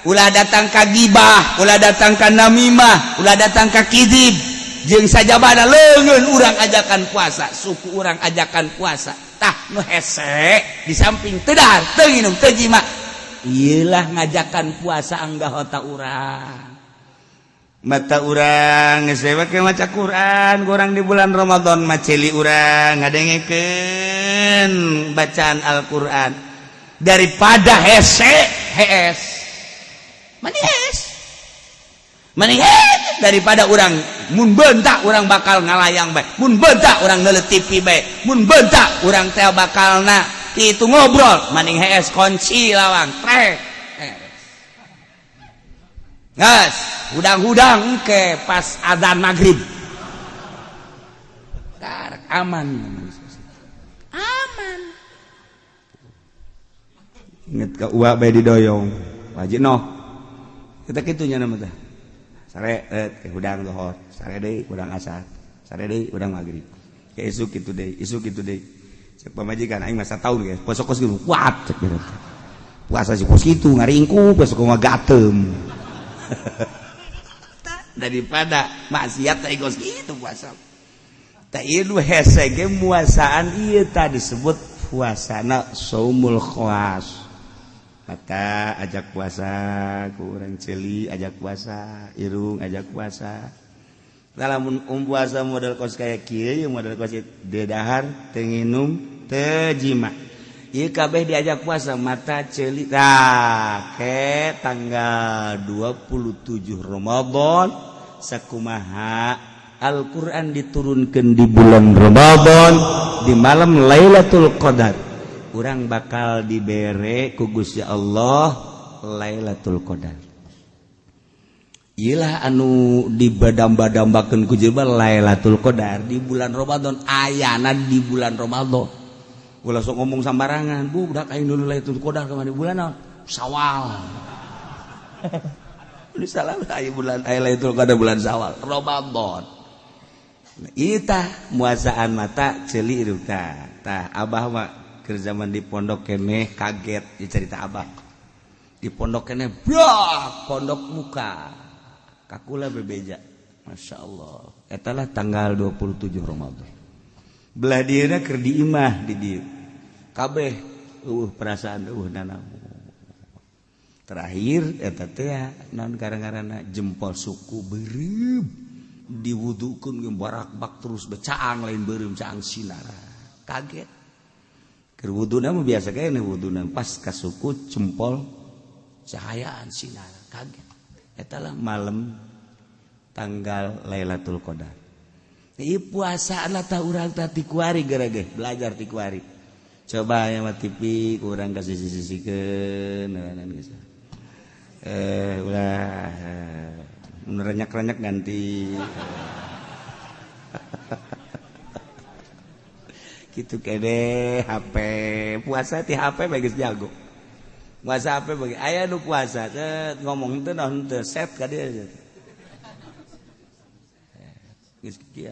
ulah datang ka gibah ulah datang ka namimah ulah datang ka kizib jeung sajabana leungeun urang ajakan puasa suku urang ajakan puasa tah nu hese di samping tedahar teu nginum teu jima ieu lah ngajakan puasa anggahota urang mata urang geus make maca Quran urang di bulan Ramadan mah celi urang ngadengekeun bacaan Al-Qur'an daripada hese hees mending daripada urang mun beuntak urang bakal ngalayang bae mun beuntak urang neuleut TV bae mun beuntak urang teh bakalna kitu ngobrol mending hees kunci lawang trek gas hudang-hudang ke pas adzan maghrib karek aman inget ka uwa bae didoyong wajib noh kita kitunya nama teh sare ke hudang lohor sare deui hudang asar sare deui hudang maghrib ke isuk kitu deui cek pamajikan aing masa taun ge posok kos kitu kuat cek bener puasa si kos kitu ngaringku besok mah gateum daripada maksiat teh kos kitu puasa teh ieu hese ge muasaan ieu tah disebut puasana saumul khawas mata ajak puasa ku urang ceuli ajak puasa irung ajak puasa lamun puasa model kos kaya kieu model kos dedahar teu nginum teu jima ieu kabeh diajak puasa mata ceuli tah ke tanggal 27 Ramadan sakumaha Al-Qur'an diturunkeun di bulan Ramadan di malam Lailatul Qadar urang bakal dibere ku Gusti Allah Lailatul Qadar iyalah anu dibadam-badambakeun ku jelema Lailatul Qadar di bulan Ramadan ayana di bulan Ramadan ulah sok ngomong sambarangan budak aing dulu Lailatul Qadar ka di bulan naon Syawal ini salah aya bulan Lailatul Qadar bulan Syawal Ramadan Itah muasaan mata celi tah abah mah keur zaman di pondok keneh kaget di cerita abah di pondok keneh brak pondok muka kakula bebeja Masya Allah etalah tanggal 27 Ramadan belah dieuna keur diimah di dieu kabeh perasaan nanamu terakhir eta teh naon garang-garana jempol suku beureum diwudukeun ge barak-bak terus becaang lain beureum caang sinara kaget keur wuduna mah biasa kene wuduna pas ka suku jempol cahayaan sinara kaget eta lah malam tanggal Lailatul Qadar ieu puasana tah urang tah ti kuari gara-gara belajar ti kuari coba aya mah TV urang kasih sisikeun geus ulah renyak-renyak ganti gitu kede HP puasa ti HP bagus jago puasa HP bagi aya nu puasa ngomong teh naon teu set ka dieu geus kieu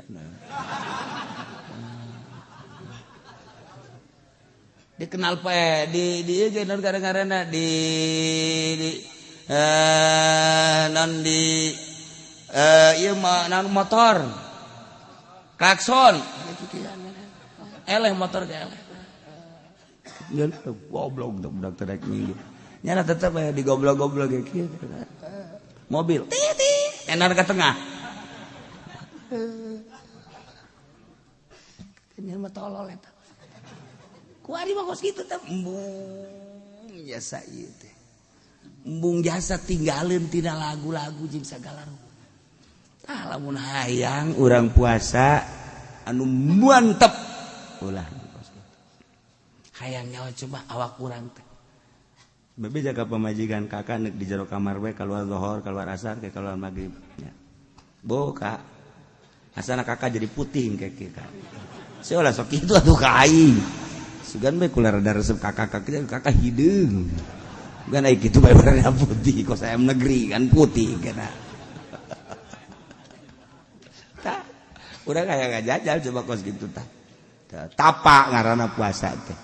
dikenal pe di ieu naon gara-garana di non di ieu mah motor klakson eleh motor ge eleh ngeun goblok budak teh rek minggu nyana tetep aya di goblok-goblok ge kieu mobil titit enar ka tengah kenal mah tolol eta kuari mah kos kitu teh embung jasa ieu teh embung jasa tinggalin tina lagu-lagu jeung sagala rupa tah lamun hayang urang puasa anu mantep ulah hayang nyawa coba awak urang teh bebe jaga pamajikan kakak neuk di jero kamar we keluar zuhur keluar asar ke keluar maghrib nya bo kak asana kakak jadi putih kayak kieu kak seolah sok kitu atuh ka aing sugan bae kula rada resep kakak hideung bukan kayak gitu bayarnya putih kok saya negeri kan putih kena tak udah kayak nggak jajal coba kos gitu tak tapak ngarana puasa teh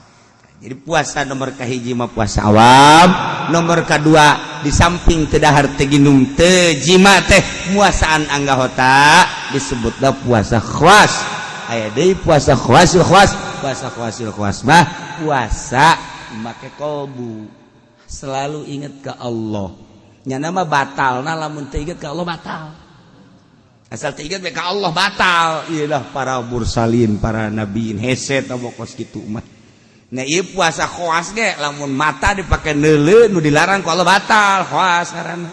jadi puasa nomor kahiji mah puasa awam nomor kedua di samping teu dahar teu ginung teu jima teh muasaan anggahota disebutna puasa khawas aya deui puasa khawasul khawas puasa khawasul khawas mah puasa make kolbu selalu ingat ke Allah nya nama batal nah lamun teu inget ke Allah batal asal teu inget ke Allah batal ieulah para mursalin para nabiin heset abokos kitu mah nah ieu puasa khawas ge lamun mata dipake neuleuh nu dilarang ku Allah batal khawas ngaranna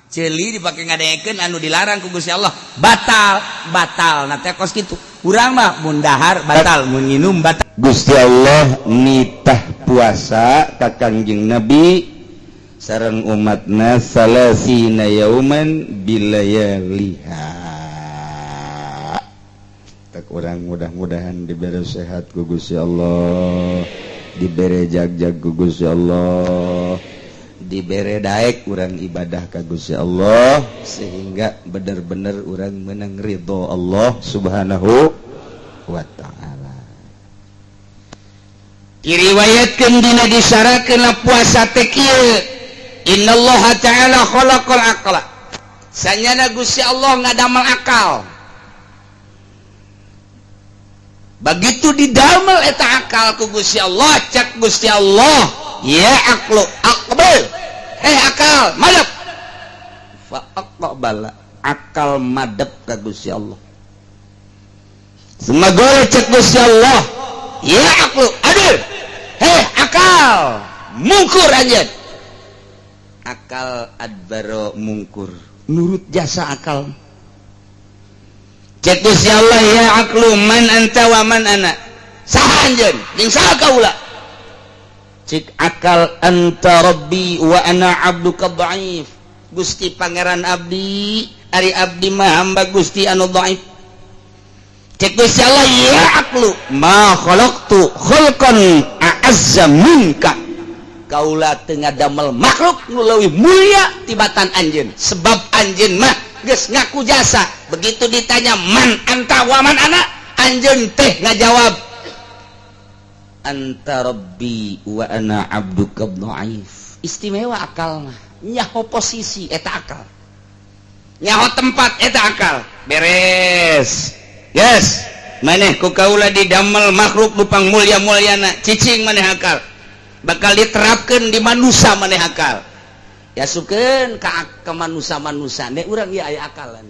ceuli dipake ngadengekeun anu dilarang ku Gusti Allah batal nah teh kos kitu urang mah mun dahar batal mun nginum batal Gusti Allah nitah puasa ka Kangjeng Nabi sareng umatna salasina yauman bilayaliha tak urang mudah-mudahan dibere sehat ku Gusti Allah dibere jag-jag ku Gusti Allah dibere daek urang ibadah ka Gusti Allah sehingga bener-bener urang menang ridho Allah Subhanahu wa ta'ala diriwayatkeun dina disyaratkeun puasa teh kieu innallaha ta'ala khalaqal aqla sanyana Gusti Allah ngadamel akal begitu didamel eta akal ku Gusti Allah cak Gusti Allah ya aqlu aqbal akal madep fa aqbala akal madep ka Gusti Allah semagole cak Gusti Allah ya aqlu adil akal mungkur aja akal adbaro mungkur nurut jasa akal cek Gusti Allah ya aqlu man anta wa man ana saha anjeun jeung saha kaula cek akal anta rabbi wa ana abduka dhaif Gusti pangeran abdi ari abdi mah hamba Gusti anu dhaif cek Gusti Allah ya aqlu ma khalaqtu khalqan a'azza minka kaula teu ngadamel makhluk nu leuwih mulia tibatan anjeun sebab anjeun mah geus ngaku jasa. Begitu ditanya man anta wa man ana, anjeun teh ngajawab anta rabbi wa ana abduka dhaif. Istimewa akal mah. Nyaho posisi eta akal. Nyaho tempat eta akal. Beres. Yes. Maneh ku kaula didamel makhluk lupang mulya-mulyana, cicing maneh akal. Bakal diterapkeun di manusia maneh akal. Ya sukeun ka manusia-manusia ne urang ieu aya akalan.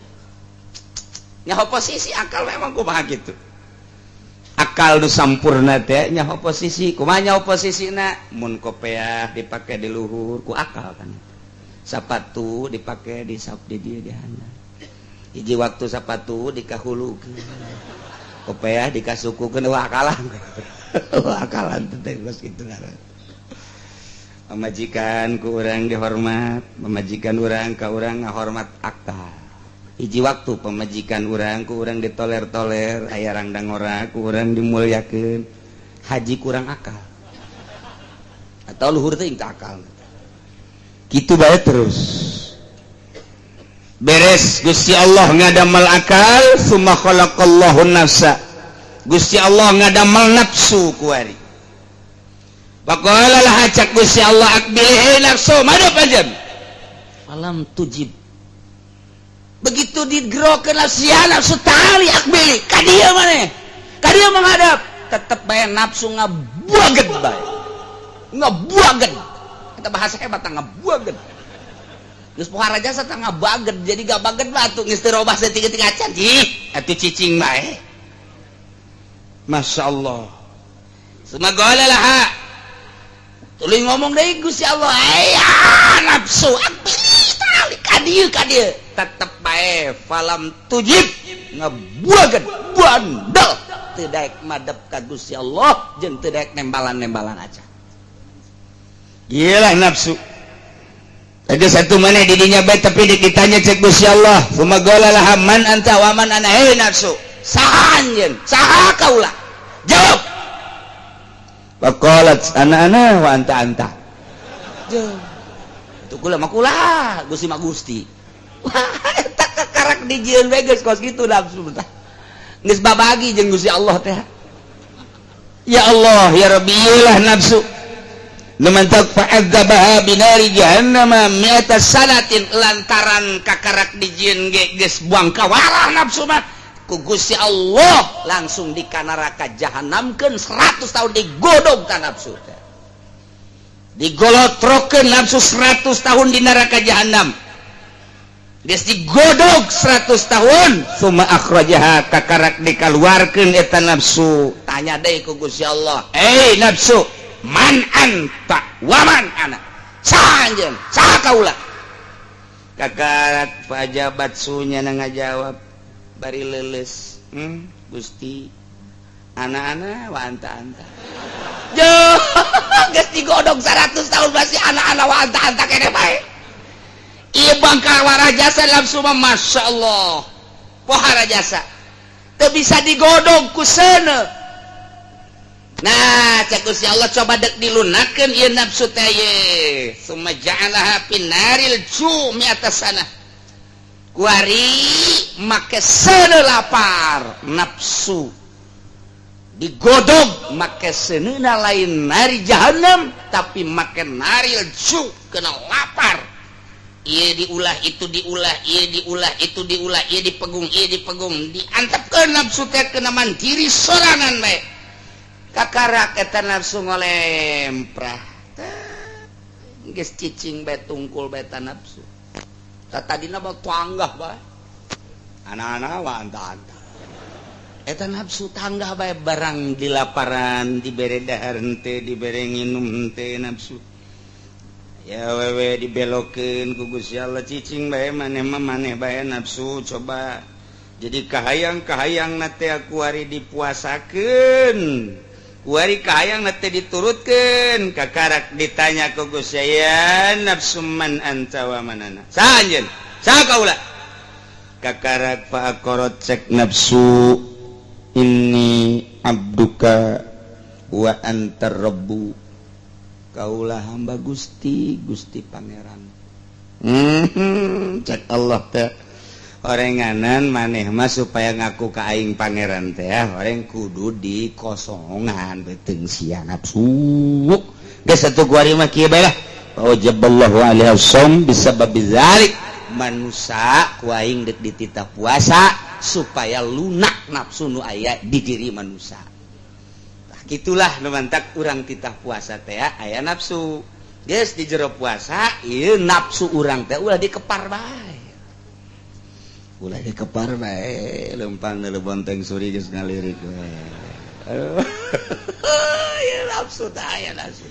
Nyaho posisi akal memang kumaha kitu. Akal nu sampurna teh nyaho posisi. Kumaha nyaho posisina? Mun kopiah dipake di luhur ku akal kan. Sapatu dipake di dieu di handap. Hiji waktu sapatu dikahulukeun. Kopiah dikasukukeun akalan. Akalan teh geus kitu ngaran. Pamajikan ku urang dihormat, pamajikan urang ka urang ngahormat akal. Hiji waktu pamajikan urang ku urang ditoler-toler, aya rangdang ora ku urang dimulyakeun. Haji kurang akal. Atau luhur teh teu akal. Kitu bae terus. Beres Gusti Allah ngadamal akal, summa khalaqallahu nafsa. Gusti Allah ngadamal nafsu kuari. Baqala lah hacak Gusti Allah akbil nafsu madep ajan. Falam tujib. Begitu digerokeun nafsu tali akbil ka dieu maneh. Ka dieu menghadap, tetep bae nafsu ngabuaget bae. Ngabuaget. Kita bahasa hebat ngabuaget. Geus pohara jasa tah ngabaget jadi gabaget batu geus teu robah saeutik-eutik acan. Ih, atuh cicing bae. Masyaallah. Sumagala laha. Tuluy ngomong deui Gusti Allah, aya nafsu akbil tali ka dieu tetep bae falam tujib ngabuaget bandel teu daek madep ka Gusti Allah jeung teu daek nembalan-nembalan acan. Iyalah nafsu. Ada satu mana di dinya baik tapi ditanya cek Gusti Allah. Sumagala laha man anta wa man ana hei nafsu. Saha anjeun? Saha kaula? Jawab. Faqalat ana wa anta. Jawab. Itu kula mah kula, Gusti mah Gusti. Wah, eta kakarak dijieun we geus kos kitu nafsu tah. Geus babagi jeung Gusti Allah teh. Ya Allah, ya Rabbi, iyalah nafsu. Lumantak fa'adzabaha binari jahannama mi'ata sanatin lantaran kakarak dijieun ge geus buang kawarah nafsu mah ku Gusti Allah langsung di ka neraka jahanamkeun 100 tahun digodog ka nafsu teh. Digolotrokeun nafsu 100 tahun di neraka jahanam. Geus digodog 100 tahun summa akhrajaha kakarak dikaluarkeun eta nafsu. Tanya deui ku Gusti Allah, "Hei nafsu, man anta wa man ana?" Sanjeun, saha kaula? Kakarak pajabat sunya ngajawab bari leuleus, Gusti, ana-ana wa anta-anta. Yo, geus digodog 100 tahun masih ana-ana wa anta-anta kene bae. Ieu bangkal warah jasa nafsu mah masyaallah. Pohara jasa. Teu bisa digodog ku seuneu. Nah, cek Gusti Allah coba dek dilunakeun ieu nafsu teh ye. Summa ja'alaha pinaril jumi atas sana. Kuari make seuneu lapar nafsu. Digodog make seuneuna lain nari jahanam tapi make naril ju kena lapar. Ieu diulah itu diulah, ieu diulah itu diulah, ieu dipegung, diantepkeun nafsu teh kena mandiri sorangan bae. Kakarak eta nafsu ngolemprah geus cicing bae tungkul bae eta nafsu tadina mah tanggah bae ana-ana wa anta-anta eta nafsu tanggah bae barang dilaparan dibere dahar henteu dibere nginum henteu nafsu ya wewe dibelokeun ku Gusti Allah cicing bae maneh mah maneh bae nafsu coba jadi kahayang-kahayang teh aku ari dipuasakeun wari kahayang nate diturutkeun kakarak ditanya ku Gusti ya nafsu man anta wa manana sanjeun saha kaula kakarak fa aqarat cek nafsu inni abduka wa antar rabbu kaula hamba Gusti Gusti pangeran cek Allah teh orenganan maneh mah supaya ngaku ka aing pangeran teh orang kudu di kosongan beteng sia nafsu geus atuh kuari mah kieu bae lah wajaballahu alaihi wasallam bisabab zalik manusia ku aing dek dititah puasa supaya lunak nafsu nu aya di diri manusia. Nah, gitulah nu mantak urang titah puasa teh aya nafsu. Geus di jero puasa ieu nafsu urang teh ulah dikepar bae. Ulah dikepar bae, lempang na bonteng suri geus ngalirik bae. Aduh. Ya nafsu teh aya nafsu.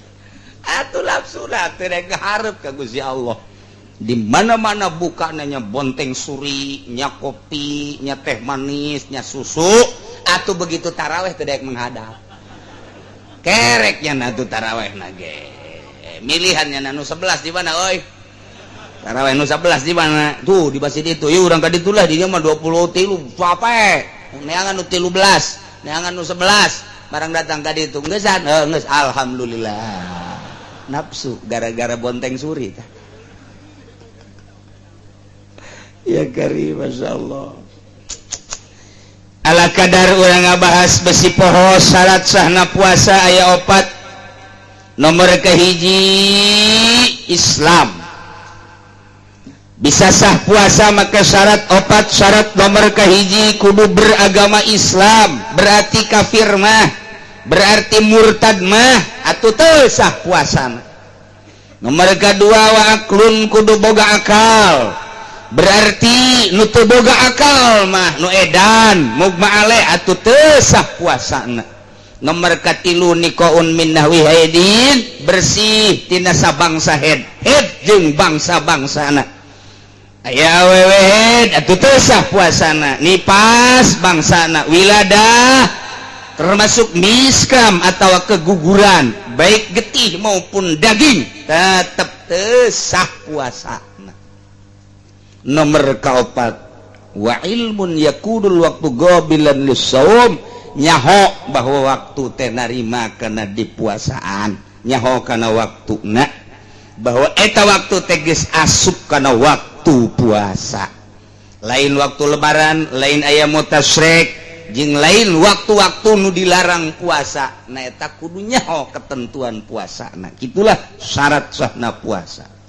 Atuh nafsu teh rek hareup ka Gusti Allah. Di mana-mana buka nya bonteng suri, nya kopi, nya teh manis, nya susu, atuh begitu tarawih teh daek menghadap. Kereknya na tuh tarawih na ge. Milihannya na nu 11 di mana euy? Tarawih nu 11 di mana? Tuh di masjid itu. Ieu urang ka ditu lah di dieu mah 23 sape. Neangan nu 13, neangan nu 11. Barang datang ka ditu geussan, geus alhamdulillah. Nafsu gara-gara bonteng suri tah. Ya karim masyaallah. Ala kadar urang ngabahas besi poho syarat sahna puasa aya 4. Nomor kahiji Islam. Bisa sah puasa maka syarat 4 syarat nomor kahiji kudu beragama Islam, berarti kafir mah, berarti murtad mah atuh teu sah puasana. Nomor kedua wa aklun kudu boga akal. Berarti nu teu boga akal mah nu edan mugma ale atuh teu sah puasana. Nomor katilu nikoun min nahwi haidin bersih tina sabangsa head jeung bangsa-bangsana. Aya awewe head atuh teu sah puasana. Nipas bangsana, wiladah termasuk miskam atau keguguran baik getih maupun daging tetep teu sah puasana. Nomor kaopat wa ilmun yakudul waktu gobilan lissaum nyaho bahwa waktu teh narima kana dipuasaan nyaho kana waktuna bahwa eta waktu teh geus asup kana waktu puasa lain waktu lebaran lain aya mutasyrik jeung lain waktu-waktu nu dilarang puasa na eta kudu nyaho ketentuan puasana gitulah syarat sahna puasa.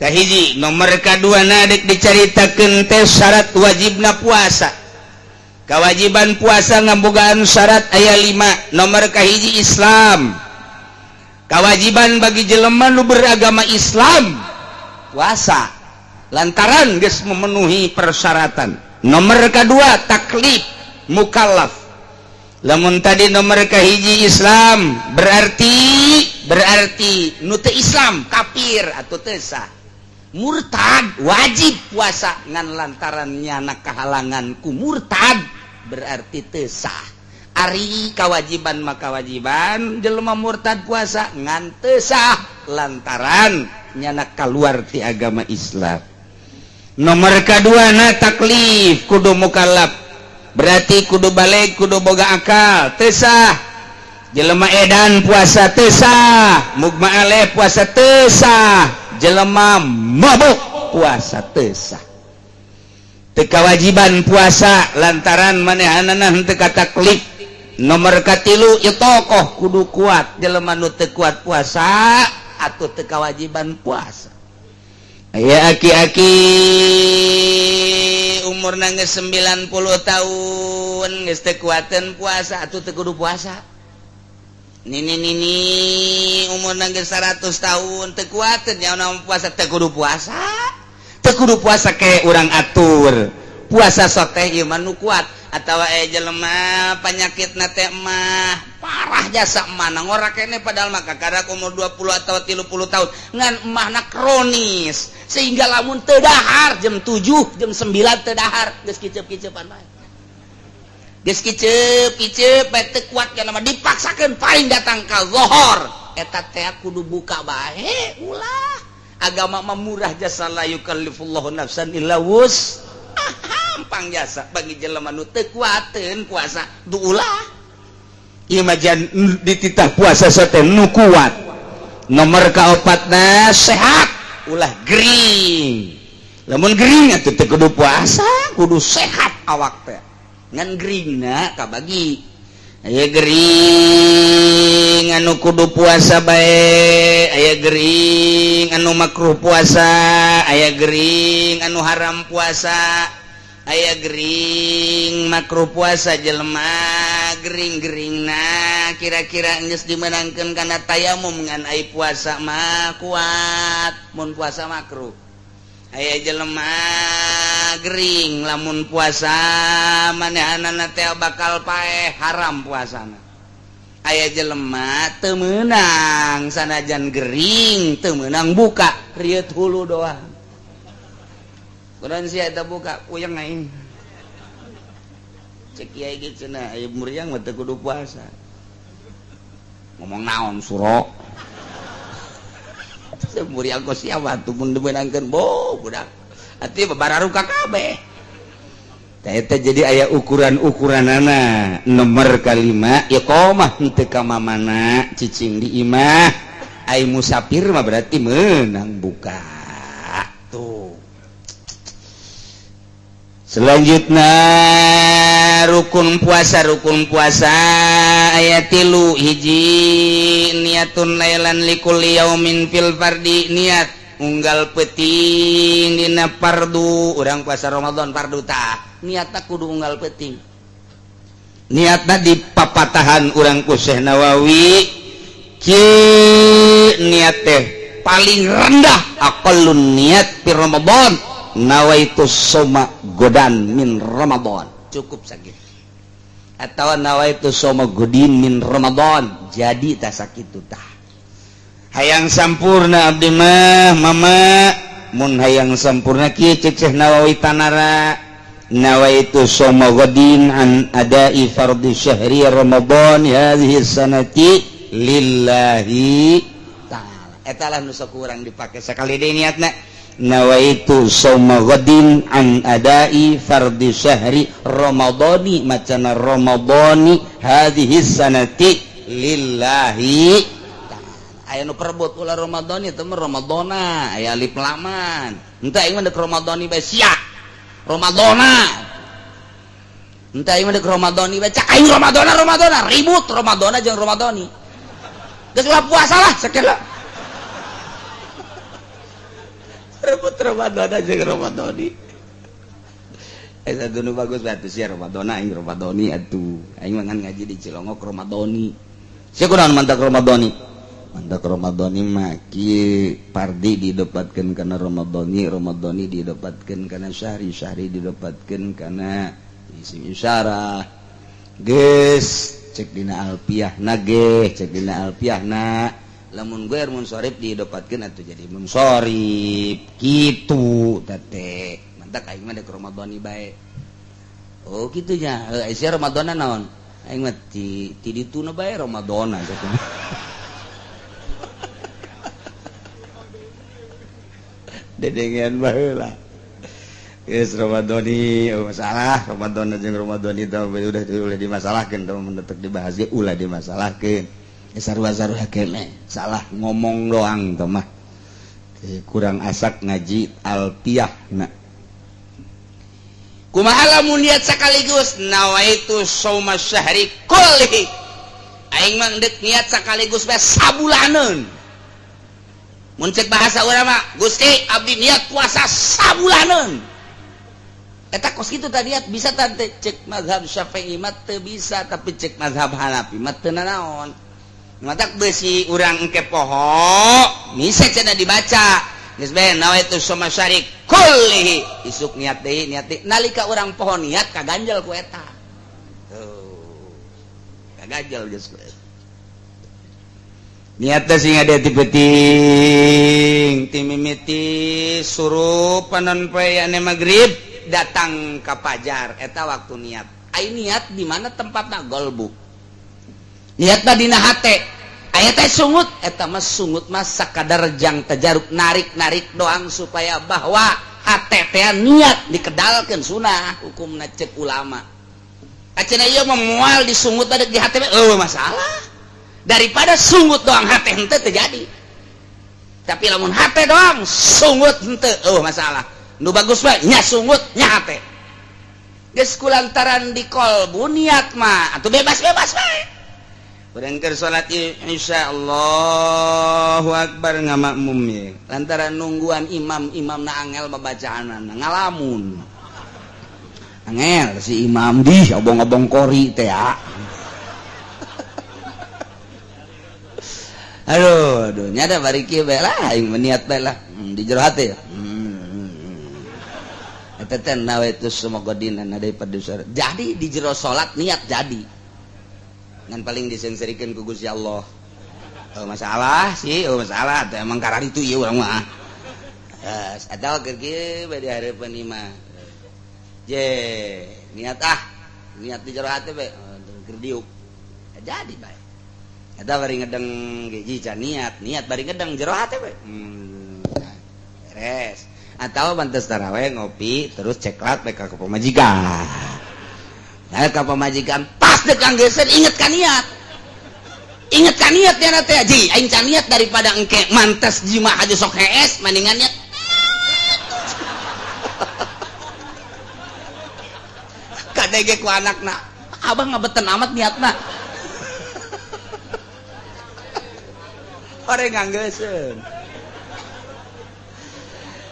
Kahiji nomor kadua na dek dicaritakeun teh syarat wajibna puasa. Kewajiban puasa ngambogaan syarat aya 5. Nomor kahiji Islam. Kewajiban bagi jelema nu beragama Islam puasa lantaran geus memenuhi persyaratan. Nomor kedua taklif mukallaf. Lamun tadi nomor kahiji Islam berarti nu teu Islam kafir atau teu sah. Murtad wajib puasa ngan lantaran nyana kahalangan ku murtad berarti teu sah. Ari kawajiban maka wajiban jelema murtad puasa ngan teu sah lantaran nyana kaluar ti agama Islam. Nomor kedua na taklif kudu mukallaf berarti kudu balik kudu boga akal teu sah. Jelema edan puasa teu sah, mugma aleh puasa teu sah, jelema mabuk puasa teu sah. Teu kawajiban puasa lantaran manehanana henteu kataklif. Nomor katilu ieu tokoh kudu kuat, jelema nu teu kuat puasa atuh teu kawajiban puasa. Aya aki-aki umurna geus 90 tahun geus teu kuateun puasa atuh teu kudu puasa. Nini umur nangge 100 tahun teu kuat nyaona puasa teu kudu puasa. Teu kudu puasa ke urang atur. Puasa soteh ieu mah nu kuat atawa jelema panyakitna teh mah parah jasa emahna ngora kene padahal mah kakarak umur 20 atau 30 tahun ngan emahna kronis sehingga lamun teu dahar jam 7 jam 9 teu dahar geus kiceup-kiceupan bae. Geus kiceup teu kuat kana mah dipaksakeun paling datang ka zuhur eta teh kudu buka bae ulah agama mah murah jasa la yukallifullahu nafsan illa wus gampang jasa bagi jelema nu teu kuateun puasa ulah ieu mah jan dititah puasa teh nu kuat. Nomor kaopatna sehat ulah gering lamun gering atuh teu kudu puasa kudu sehat awak teh ngan geringna kabagi aya gering anu kudu puasa bae aya gering anu makruh puasa aya gering anu haram puasa aya gering makruh puasa jelema gering-geringna kira-kira geus dimenangkeun kana tayamum ngan ai puasa mah kuat mun puasa makruh aya jelema gering lamun puasa manehanana teh bakal paeh haram puasana aya jelema teu meunang sanajan gering teu meunang buka riet hulu doang kunaon sia eta buka puyeng aing cek kiai ge cenah aya muriang mah teu kudu puasa ngomong naon suro muriang kos siapa tuh mun dimenangkeun bo budak ati babararuka kabeh tah eta jadi aya ukuran-ukuranana nomor kalima iqamah henteu ka mamana cicing di imah ai musafir mah berarti meunang buka tuh. Selanjutnya rukun puasa ayat 3 hiji niatun lailan likulli yaumin fil fardi niat unggal peuting dina fardu urang puasa Ramadan fardu tah niatna kudu unggal peuting niatna di papatahan urang ku Syekh Nawawi ki niat teh paling rendah aqallun niat fi Ramadan nawaitu soma godan min Ramadan cukup sakit atau nawaitu soma godin min Ramadan jadi tak sakitu tah hayang sampurna abdi mah mama mun hayang sampurna kieu cek Syekh Nawawi tanara nawaitu soma godin an adai fardhi syahri Ramadan hadhihi sanati lillahi ta'ala eta lah nu sok urang dipake sakali deui niatna nawaitu shauma ghadin an adai fardhi syahri ramadhani macana ramadhani hadhihi sanati lillahi ta'ala aya nu perebut ulah ramadhani teh mah ramadhana aya alif laman henteu aing mah deuk ramadhani bae sia ramadhana henteu aing mah deuk ramadhani bae cak aing ramadhana ribut ramadhana jeung ramadhani geus lah puasa lah sakeula rebut Ramadan aja ke Ramadhani eta nu bagus batu sia Ramadan aing Ramadhani atuh aing mangan ngaji di Cilongok Ramadhani sia kunaon mantak Ramadhani mah kieu pardi didapatkeun kana Ramadhani didapatkeun kana syahri didapatkeun kana isim isyarah geus cek dina alfiahna lamun guer munsharif didapatkeun atuh jadi munsharif kitu teh mantak aing mah deuk Ramadhani bae oh kitu nya sia Ramadhana naon aing mah ti dituna bae Ramadhana gitu dedengan baheula geus Ramadhani masalah Ramadhana jeung Ramadhani teh udah dimasalahkeun teh mun teu dibahas ge ulah dimasalahkeun sarua-sarua hakene salah ngomong doang teh mah kurang asak ngaji alfiahna kumaha lamun niat sakaligus nawaitu shauma syahri kulli aing mah deuk niat sakaligus bae sabulaneun mun cek bahasa urang mah Gusti abdi niat puasa sabulaneun eta kos kitu tadi niat bisa tante cek mazhab Syafi'i mah teu bisa tapi cek mazhab Hanafi mah teu naon matak besi urang engke poho bisa cenah dibaca geus bae nawaitu shauma syahri kulli isuk niat deui nalika urang poho niat kaganjel ku eta tuh kaganjel geus niat teh sing ada ti peuting ti mimiti surup panon poe ane magrib datang ka fajar eta waktu niat ai niat di mana tempatna golbu niatna dina hate aya teh sungut eta mah sungut mah sakadar jang tajaruk narik doang supaya bahwa hate teh niat dikedalkeun sunah hukumna cek ulama acenah ieu mah moal disungut adek di hate masalah daripada sungut doang hate henteu terjadi tapi lamun hate doang sungut henteu masalah nu bagus mah nya sungut nya teh geus kulantaran di kolbu niat mah atuh bebas-bebas bae urang keur salat Isya Allahu Akbar ngamakmum ye lantaran nungguan imamna angel babacaanana ngalamun angel si imam di obong-obong kori teh ya aduh nya da bari kieu bae lah aing niat bae lah di jero hate eta teh nawaitu sumogodina daripada jadi di jero salat niat jadi ngan paling disengserikeun ku Gusti Allah masalah sih masalah teh emang karari itu ieu urang mah atawa keur kieu bae di hareupeun imah je niat di jero hate bae keur diuk jadi bae eta bari ngedeng jica niat bari ngedeng jero hate bae beres atau bantes taraweh ngopi terus ceklat bae ka pamajikan nah ka pamajikan pas dek anggeuskeun inget ka niat nya teh ji aing can niat daripada engke mantes jima aja sok hees mendingan niat kadege ku anakna abah ngabeten amat niatna orang nganggeuskeun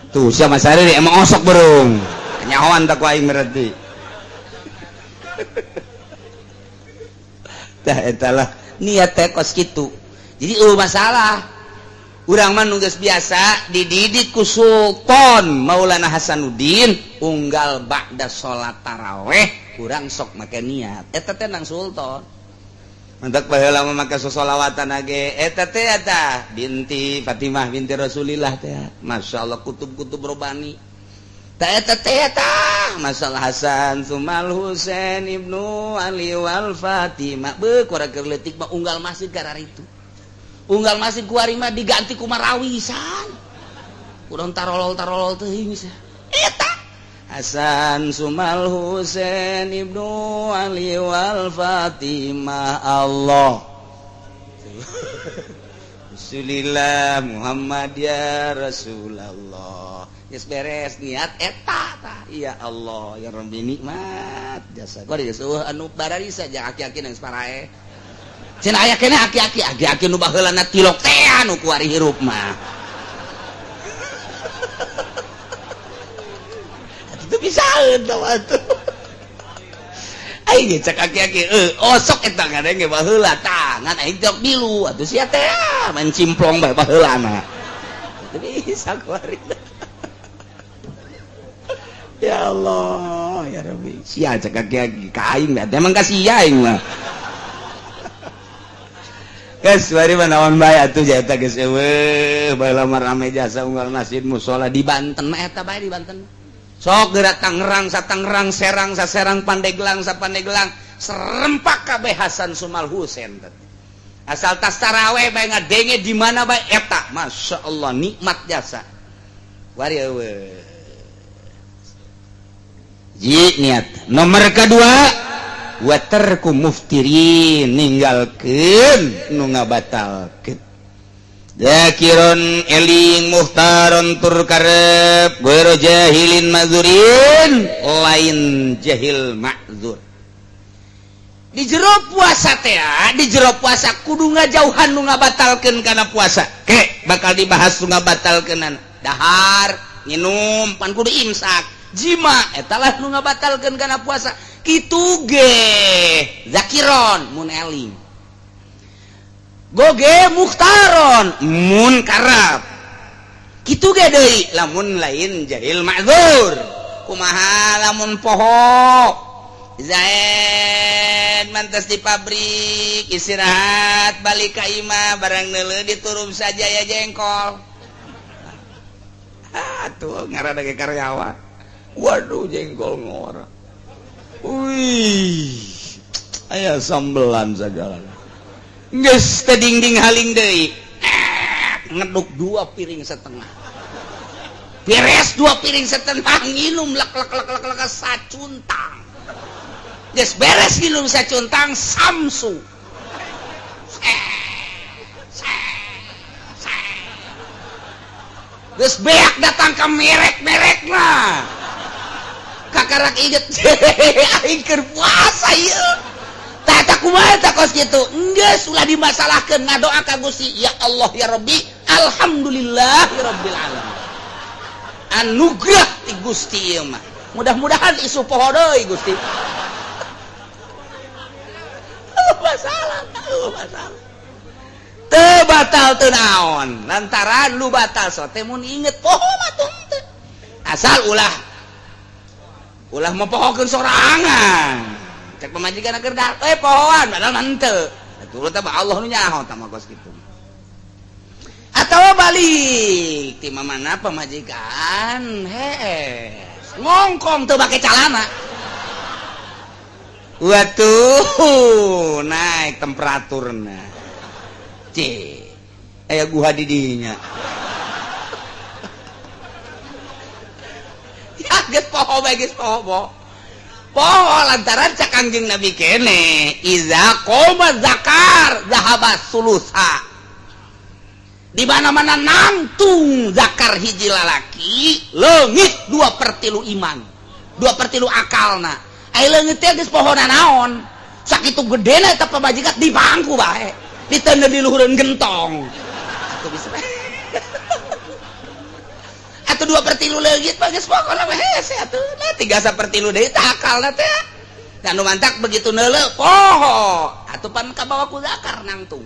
tuh sia Mas Ari emang osok berung nyahoan tak ku aing meredi tah eta lah niat teh kos kitu jadi masalah urang mah nu geus biasa dididik ku Sultan Maulana Hasanuddin unggal ba'da salat taraweh urang sok make niat eta teh nang Sultan mantak baheula mah make sholawatan age eta teh eta binti Fatimah binti Rasulillah teh masyaallah kutub-kutub robani ta eta teh eta masalah Hasan Sumal Husain Ibnu Ali wal Fatimah beu ku keur leutik mah unggal masjid karari itu unggal masjid kuari mah diganti ku marawisan urang tarolol teuing sia eta Hasan Sumal Husain Ibnu Ali wal Fatimah Allah Rasulillah Muhammad ya Rasulullah geus beres niat eta tah ya Allah ya Rabbi nikmat jasa gua geus anu barari saja aki-aki nang separae cenah aya keneh aki-aki nu baheulana tilok teh anu kuari hirup mah itu bisa atuh aing cek aki-aki osok eta ngadenge baheula tah ngan aing tok bilu atuh sia teh main cimplong bae baheulana teu bisa kuari ya Allah ya Rabbi sia cek aki-aki ka aing mah emang ka sia aing mah geus bari mah naon bae atuh eta geus eueuh baheula mah rame jasa unggal masjid mushola di Banten mah eta bae di Banten sok gerak Tangerang Tangerang Serang Serang Pandeglang Pandeglang serempak kabeh Hasan Sumal Husain asal tas taraweh bae ngadenge di mana bae eta masyaallah nikmat jasa wari eueuh ji niat nomor kedua watarku muftirin ninggalkeun nu ngabatalkeun Zakirun eling muhtaron tur karep goero jahilin ma'zurin lain jahil ma'zur di jero puasa teh di jero puasa kudu ngajauhan nu ngabatalkeun kana puasa ke bakal dibahas nu ngabatalkeun dahar nginum pan kudu imsak jima eta lah nu ngabatalkeun kana puasa kitu ge zakiron mun eling goge muhtaron mun karab kitu ge deui lamun lain jahil ma'zur kumaha lamun poho Zaid mantas di pabrik istirahat balik ka imah barang neuleuh diturum saja ya jengkol atuh ngaranna ge karyawan waduh jengkol ngora wih aya sambelan sagala geus teh dingding haling deui ngeduk 2 piring setengah beres 2 piring setengah nginum lek sacuntang geus beres nginum sacuntang samsu geus beak datang ke merek-merekna kakarak inget aing keur puasa ieu tah kumaha tah kos kitu geus ulah dimasalahkeun ngadoa ka Gusti ya Allah ya Rabbi alhamdulillahirabbil alamin anugerah ti Gusti ieu mah mudah-mudahan isu poho deui Gusti masalah teu batal teu naon lantaran lu batal so teh mun inget poho mah teu asal ulah mempohokeun sorangan cek pamajikan keur pohoan padahal henteu atuh teh Allah nu nyaho tah mah kos kitu atawa balik ti mamana pamajikan ngongkong teu make calana watuh naik temperaturna aya guha di dinya ya geus poho bae geus poho lantaran cak Kangjeng Nabi kene iza qoma zakar zahaba sulusa di mana-mana nangtung zakar hiji lalaki leungit 2/3 iman 2/3 akalna ai leungit teh geus pohona naon sakitu gedena eta pamajikan di bangku bae ditanda di luhureun gentong atuh bisa atuh 2/3 leungit mah geus pokona hese atuh nah 3/3 deui tah akalna teh anu mantak begitu neuleuh poho atuh pan kabawa ku zakar nangtung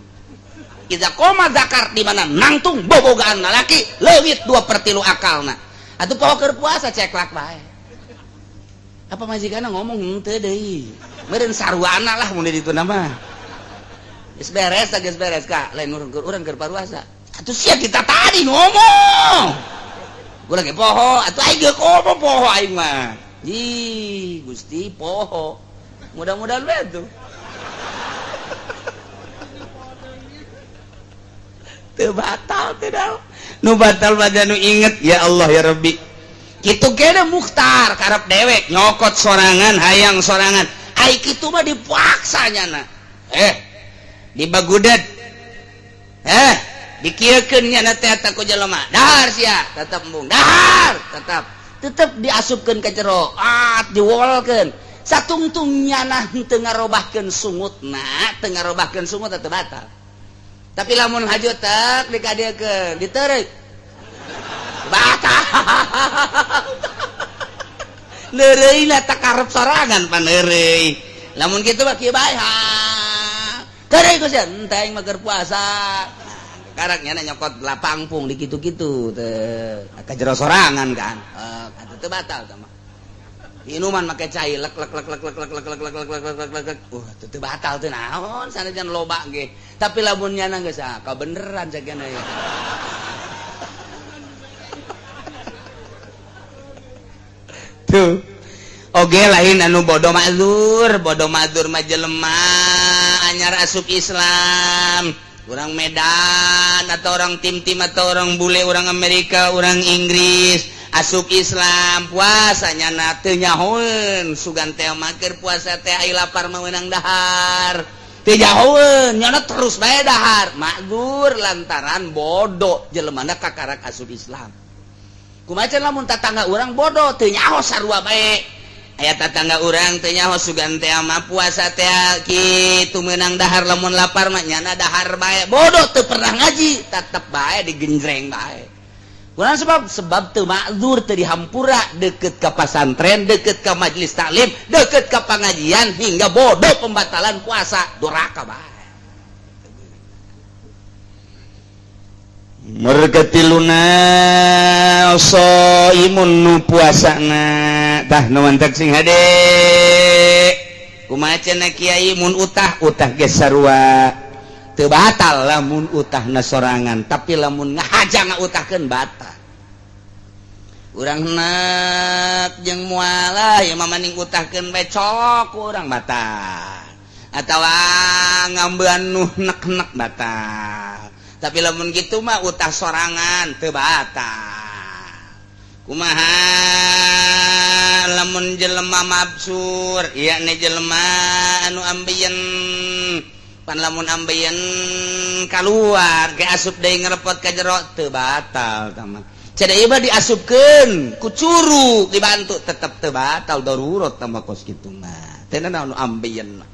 iza qoma zakar di mana nangtung bobogaan lalaki leungit 2/3 akalna atuh poho keur puasa ceklak bae apa majikanna ngomong henteu deui meureun sarwana lah mun di ditu mah geus beres Kak lain urang keur paruasa atuh sia kita tadi ngomong urang ge poho atuh aing ge komo poho aing mah ih Gusti poho mudah-mudahan we tuh teu batal teu daun nu batal mah nu inget ya Allah ya Rabbi kitu kene mukhtar karep dewek nyokot sorangan hayang sorangan ai kitu mah dipaksanyana dibagudet dikieukeun nya teh eta ku jelema dahar sia tetep embung dahar tetep diasupkeun ka jero diwolkeun satungtungnya nah teu ngarobahkeun sungutna teu ngarobahkeun sumut teu batal tapi lamun hajut tak dikadiekeun diteureuy batal leureuyna tak karep sorangan pan leureui lamun kitu mah kieu bae Karek Gus ya, entah yang mager puasa. Karaknya nyokot lapangpung di gitu-gitu, kejero sorangan kan, itu batal sama. Minuman pakai cai, lek, itu batal tuh naon, sana jangan loba ge. Tapi lamunnya nangis kau beneran caknya ya. Tuh. Oge lain anu bodoh mazur mah jelema anyar asup Islam, orang Medan atau orang tim atau orang bule, orang Amerika, orang Inggris asup Islam puasanya na teu nyahoeun sugan teh maker puasa teh ai lapar meunang dahar teu nyahoeun nyana terus bae dahar mazur lantaran bodoh jelemana kakarak asup Islam. Kumaha can lamun tatangga urang bodoh teu nyaho sarua bae. Aya tatangga urang teh nyaho sugan teh mah puasa teh kitu meunang dahar lamun lapar mah nyana dahar bae bodoh teu pernah ngaji tetep bae digenjreng bae. Kurang sebab teu makzur teu dihampura deukeut ka pasantren deukeut ka majelis taklim deukeut ka pangajian hingga bodoh pembatalan puasa duraka bae. Mergatiluna shaimun nu puasana tah nu mantep sing hade kumaha cenah kiai mun utah ge sarua teu batal lamun utahna sorangan tapi lamun ngahajang utahkeun batal. Urang nek jeung moal ieu mah maning utahkeun bae colok urang batal atawa ngambean nu nek-nek batal. Tapi lamun gitu mah utah sorangan teu batal. Kumaha lamun jelema mabsur, yakni jelema anu ambieun pan lamun ambeien keluar ke asup deui ngerepot ka jero teu batal tamah cada ieu diasupkeun ku curug dibantu tetep teu batal darurat tamah kos kitu mah teu naon ambeien mah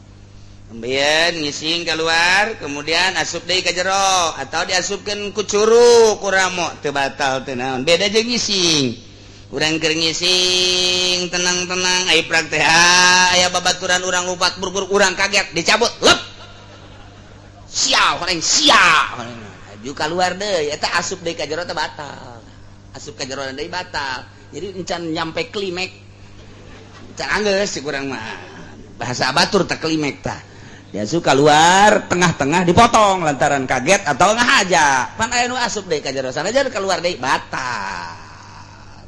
ambeien ngising keluar kemudian asup deui ka jero atau diasupkeun ku curug ku ramo teu batal teu naon beda jeung ngising urang keur ngising tenang-tenang aya praktek aya babaturan urang lupat bur-bur urang kaget dicabut lep sial orang sial aju keluar deui eta asup deui ka jero teh batal asup ka jero deui batal jadi encan nyampe klimek encan anggeus si urang mah bahasa batur teh klimek tah diasup keluar tengah-tengah dipotong lantaran kaget atau ngahaja pan aya nu asup deui ka jero sanajan keluar deui batal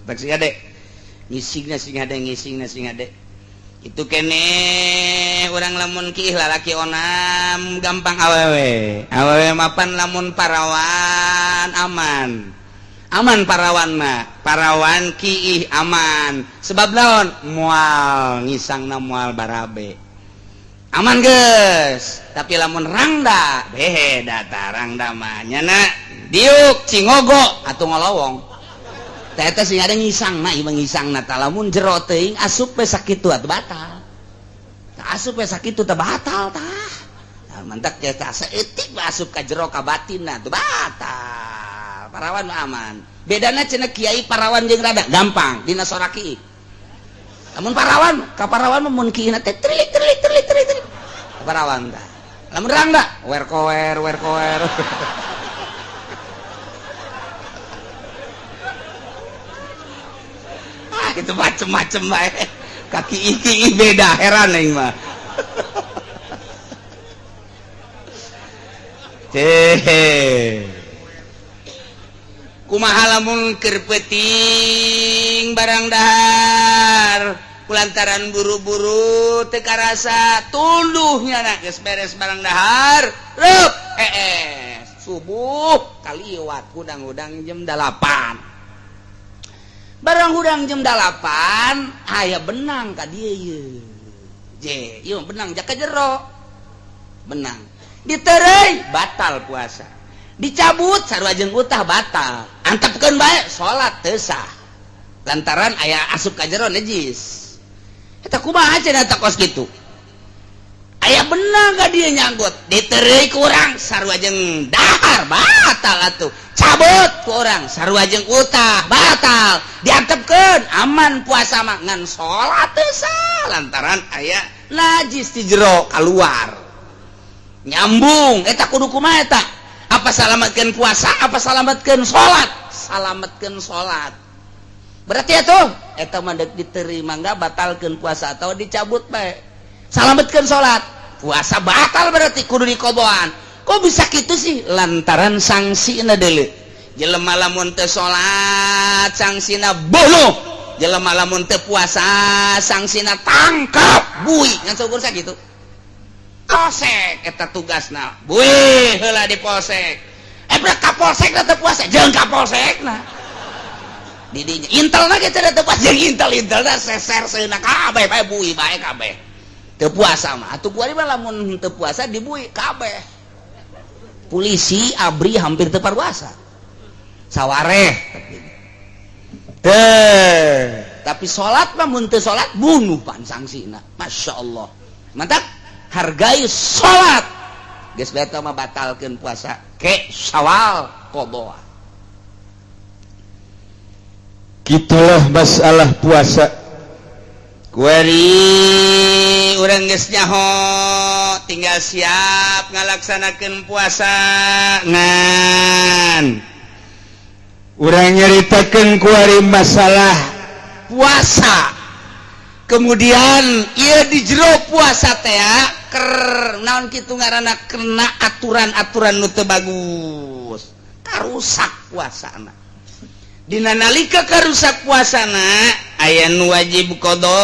tak sing ade ngisingna sing ade itu kene orang lamun kiih lalaki onam gampang awewe mapan lamun parawan aman parawan mah parawan kiih aman sebab naon moal ngisangna moal barabe aman geus tapi lamun rangda beda ta rangda mah nyana diuk cingogo atuh ngolowong eta sing ada ngisangna ieu ngisangna tah lamun jero teuing asup we sakitu atuh batal asup we sakitu teh batal tah mantap ya tah saeutik asup ka jero ka batinna teh batal parawan mah aman bedana cenah kiai parawan jeung rada gampang dina soraki lamun parawan ka parawan mah mun kiina teh trilik parawan tah lamun rangda wer kower itu macem-macem bae kaki iki beda heran aing mah kumaha lamun keur peuting barang dahar kulantaran buru-buru teu karasa tuluhnya na geus beres barang dahar reup subuh kaliwat udang-udang jam 8 barang hudang jam 8 aya benang ka dieu ieu benang jak ka jero benang ditereuy batal puasa dicabut sarua jeung utah batal antepkeun bae salat teu sah lantaran aya asup ka jero najis eta kumaha cenah eta kos kitu aya benang ka dieu nyanggut ditereuy ku urang sarua jeung dahar batal atuh cabut ku urang sarua jeung utah batal diantepkeun aman puasa mah ngan salat teu sah lantaran aya najis di jero keluar nyambung eta kudu kumaha eta apa salametkeun puasa apa salametkeun salat berarti atuh eta mah deuk diterima enggak batalkeun puasa atau dicabut bae salametkeun salat puasa batal berarti kudu dikoboan kok bisa gitu sih lantaran sangsina deuleu jelema lamun teu salat sangsina bunuh jelema lamun teu puasa sangsina tangkap buih ngan seukur sakitu polsek eta tugasna buih heula di polsek brak kapolsek teu puasa jeung kapolsekna di dinya intelna ge teu puasa jeung intelna seser seuna kabeh bae buih bae kabeh teu puasa mah atuh kuari mah lamun teu puasa dibuih kabeh polisi abri hampir teu puasa sawareh tapi salat mah mun teu salat bunuh pan sangsina masyaallah mantap hargai salat geus beta mah batalkeun puasa ke Syawal qada kitulah masalah puasa kuari urang geus nyaho tinggal siap ngalaksanakeun puasa ngan urang nyaritakeun kuari masalah puasa kemudian ieu di jero puasa teh keur naon kitu ngaranna kena aturan-aturan nu teu bagus karusak puasana dina nalika karusak puasana aya nu wajib qada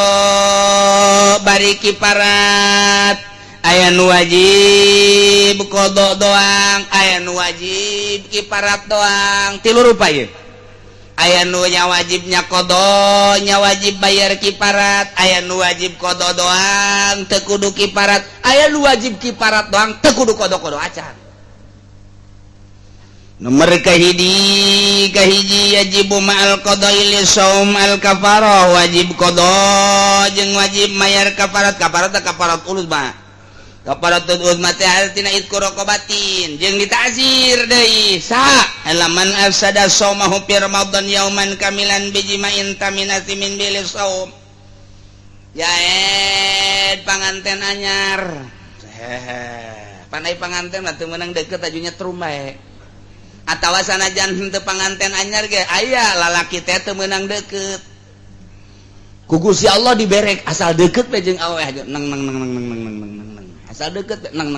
bari kifarat aya nu wajib qada doang aya nu wajib kifarat doang tilu rupa ieu aya nunya wajibnya kodonya wajib bayar kiparat aya nu wajib kodo doang teu kudu kiparat aya nu wajib kiparat doang teu kudu kodo-kodo acan nomor kahiji yajibu ma'al qada'i li shaum al kafarah wajib kodo jeung wajib mayar kafarat kafarat ulus mah kafarat ulus mah teh artina itqu raqabatin jeung ditazir deui sa alaman afsada shaumahu fi ramadan yauman kamilan bijima'in taminati min bil shaum yaed panganten anyar pandai panganten mah teu meunang deukeut ajunya trum bae atawa sanajan henteu panganten anyar ge aya lalaki teh teu meunang deukeut ku Gusti Allah diberek asal deukeut we jeung aweh nang asal deukeut nang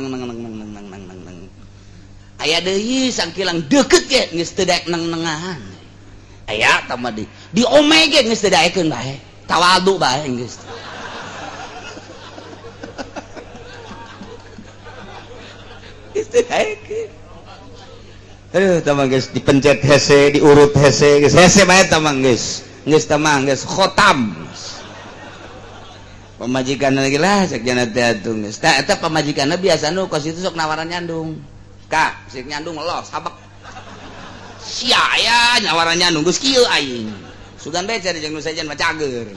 aya deui sangkilang deukeut ge geus teu daek nang-nangan aya tambah di ome ge geus teu daekeun bae tawadu bae geus geus teu daekeun tamang guys dipencet hese diurut hese guys hese bae tamang guys khotam pemajikan lagi lah cek jana teh atuh geus tah eta pamajikanna biasa nu kos itu sok nawaran nyandung ka sik nyandung los habak sia aya nawaran nyandung geus kieu aing sugan becer jeung nu sajen mah cager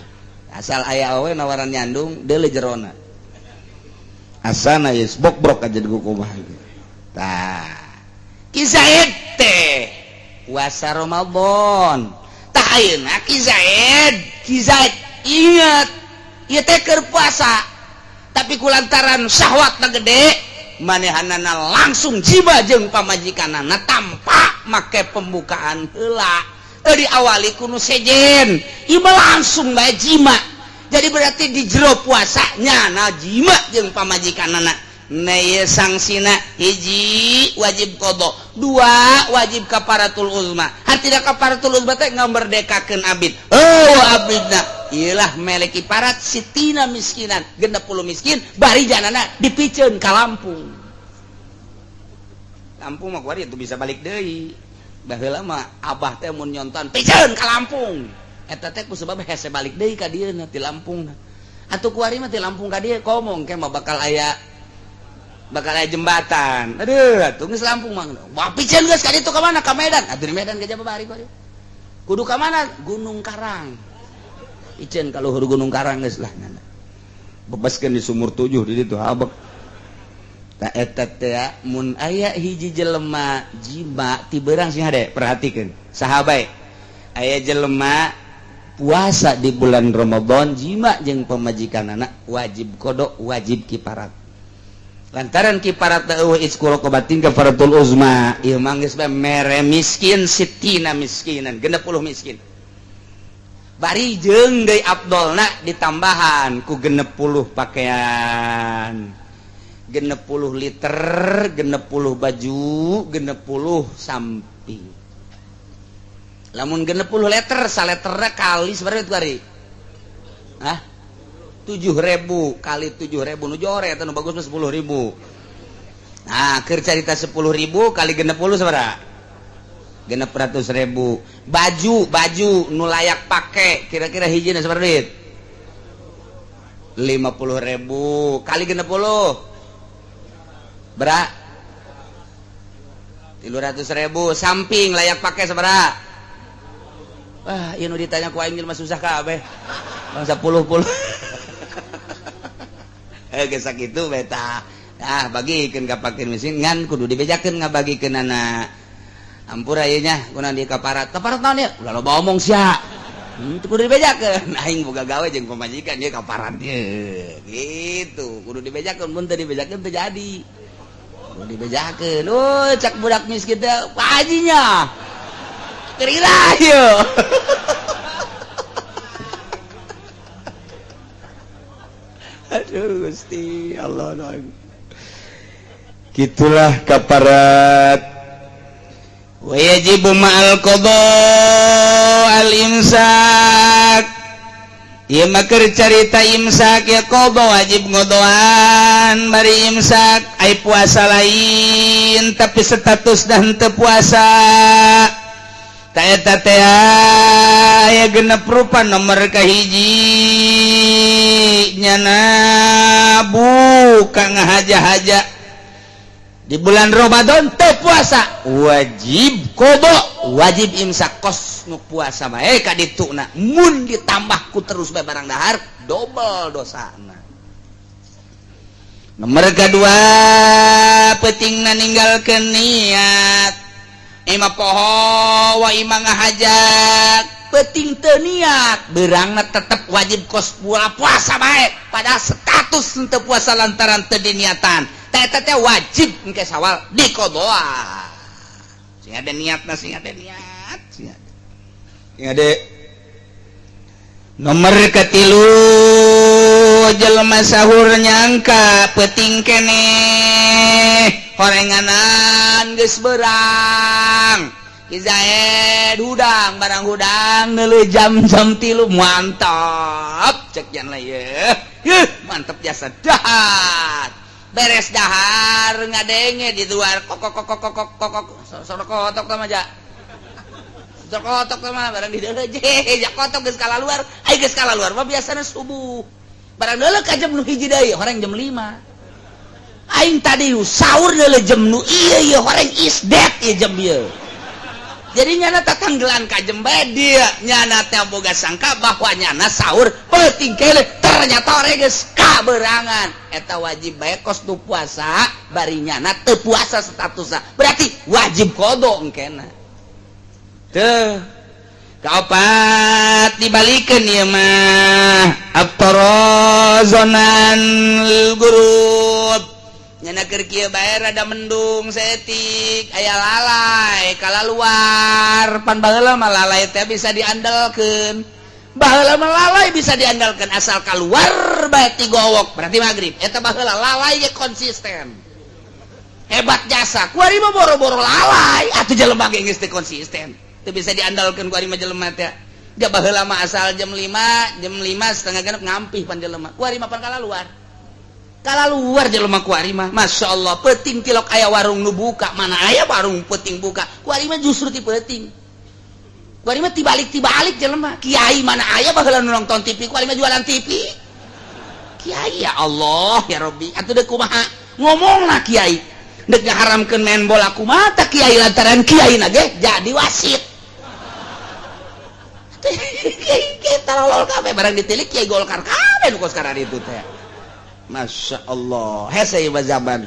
asal aya we nawaran nyandung deuleu jerona asana geus bok-brok aja di kumaha tah Kisah teh puasa Ramadan tah ayeuna Kizaid ingat ieu teh keur puasa tapi kulantaran syahwatna gede manehanana langsung jiba jeung pamajikanana tanpa make pembukaan heula teu diawali ku nu sejen ieu langsung bae jima jadi berarti di jero puasanya na jima jeung pamajikanana naya sangsina hiji wajib kodo dua wajib kafaratul uzma artinya kafaratul uzma teh ngamerdekakeun abid abidna iyalah melek kiparat sitina miskinan 60 miskin bari janana dipikeun ka Lampung mah kuari itu bisa balik deui baheula mah abah teh mun nyonton pikeun ka Lampung eta teh ku sebab hese balik deui ka dieu ti Lampung atuh kuari mah ti Lampung ka dieu komong ke mah bakal aya jembatan aduh geus Lampung mah pikeun geus ka ditu ka mana ka Medan atuh di Medan gajah babari kudu ka mana Gunung Karang iceun ka luhur Gunung Karang geus lah bebaskeun di sumur 7 di ditu habek ta eta teh mun aya hiji jelema jima ti beurang sing hade perhatikeun saha bae aya jelema puasa di bulan Ramadan jima jeung pamajikanana wajib kodok wajib kiparat lantaran kiparat eueuh itqu raqabatin kafaratul uzma ieu mah geus mere miskin sitina miskinan 60 miskin bari jeung deui afdolna ditambahan ku 60 pakaian 60 liter 60 baju 60 samping lamun 60 liter saleterna kali sabaraha itu ari 7.000 kali 7.000 nu jore eta nu bagus mah 10.000 nah keur carita 10.000 kali 60 sabaraha 600.000 baju nu layak pake kira-kira hijina sabaraha duit 50.000 kali 60 berat 300.000 samping layak pake sabaraha wah ieu nu ditanya ku aing mah susah kabeh bangsa 10 geus sakitu beta bagikeun ka fakir miskin ngan kudu dibejakeun ngabagikeun anak ampura ieu nya kunaon di kaparat naon ieu ulah loba omong sia kudu dibejakeun aing boga gawe jeung pamajikan ieu kaparat ieu gitu kudu dibejakeun mun teu dibejakeun teu jadi kudu dibejakeun cak budak miskin teh pajinya kerira ieu aduh Gusti Allah gitulah kaparat wajibu ma'al qada al imsak ieu mah keur carita imsak ya qada wajib ngodoan bari imsak ai puasa lain tapi status dan teu puasa ya genep rupa nomor kahiji nyana buka ngahaja-haja di bulan Ramadan teu puasa wajib qada wajib imsak kos nu puasa bae ka dituna mun ditambah ku terus bae barang dahar double dosana. Nomor kedua pentingna ninggalkeun niat ima poho wa ima ngahajat penting teu niat beurangna tetep wajib kos puasa bae pada status teu puasa lantaran teu diniatan eta teh wajib engke sawal dikodoa sing ada niatna sing ada niat sing ada. Nomor katilu jelema sahur nyangka penting keneh horenganan geus beurang kizaed hudang barang hudang neuleuh jam-jam 3 mantap cek jan laye mantap jasa dahar beres dahar ngadenge di luar kok sok kotok tah aja sok kotok tah mah barang di deuleu je jak kotok geus kala luar ai geus kala luar mah biasana subuh barang deuleu ka jam nu hiji deui horeng jam 5 aing tadi sahur deuleu jam nu ieu horeng is dead ieu jam ieu jadi nyana tatanggelan ka jam bae dia nyana teh boga sangka bahwa nyana sahur penting kele ternyata orangnya geus kaberangan eta wajib bae kos tu puasa bari nyana teu puasa statusna berarti wajib qada engkena teu kaopat dibalikeun ieu mah aftarazonan gurub nyana keur kieu bae rada mendung setik aya lalai kala luar pan baheula mah lalai teh bisa diandalkeun baheula mah lalai bisa diandalkeun asal kaluar bae ti gowok berarti magrib eta baheula lalai ge konsisten hebat jasa kuari mah boro-boro lalai atuh jelema ge geus teu konsisten teu bisa diandalkeun kuari mah jelema teh da baheula mah asal jam 5 setengah genep ngampih pan jelema kuari mah pan kala luar jelema kuari mah masyaallah penting tilok aya warung nu buka mana aya warung penting buka kuari mah justru ti penting kuari mah tibalik jelema kiai mana aya baheula nu nonton TV kuari mah jualan TV kiai ya Allah ya Rabbi atuh deuk kumaha ngomongna kiai deuk ngaharamkeun main bola kumaha tah kiai lantaran kiai na ge jadi wasit kita lolol kabeh barang ditilik kiai Golkar kabeh nu kos karana itu teh. Masya Allah hese ieu zaman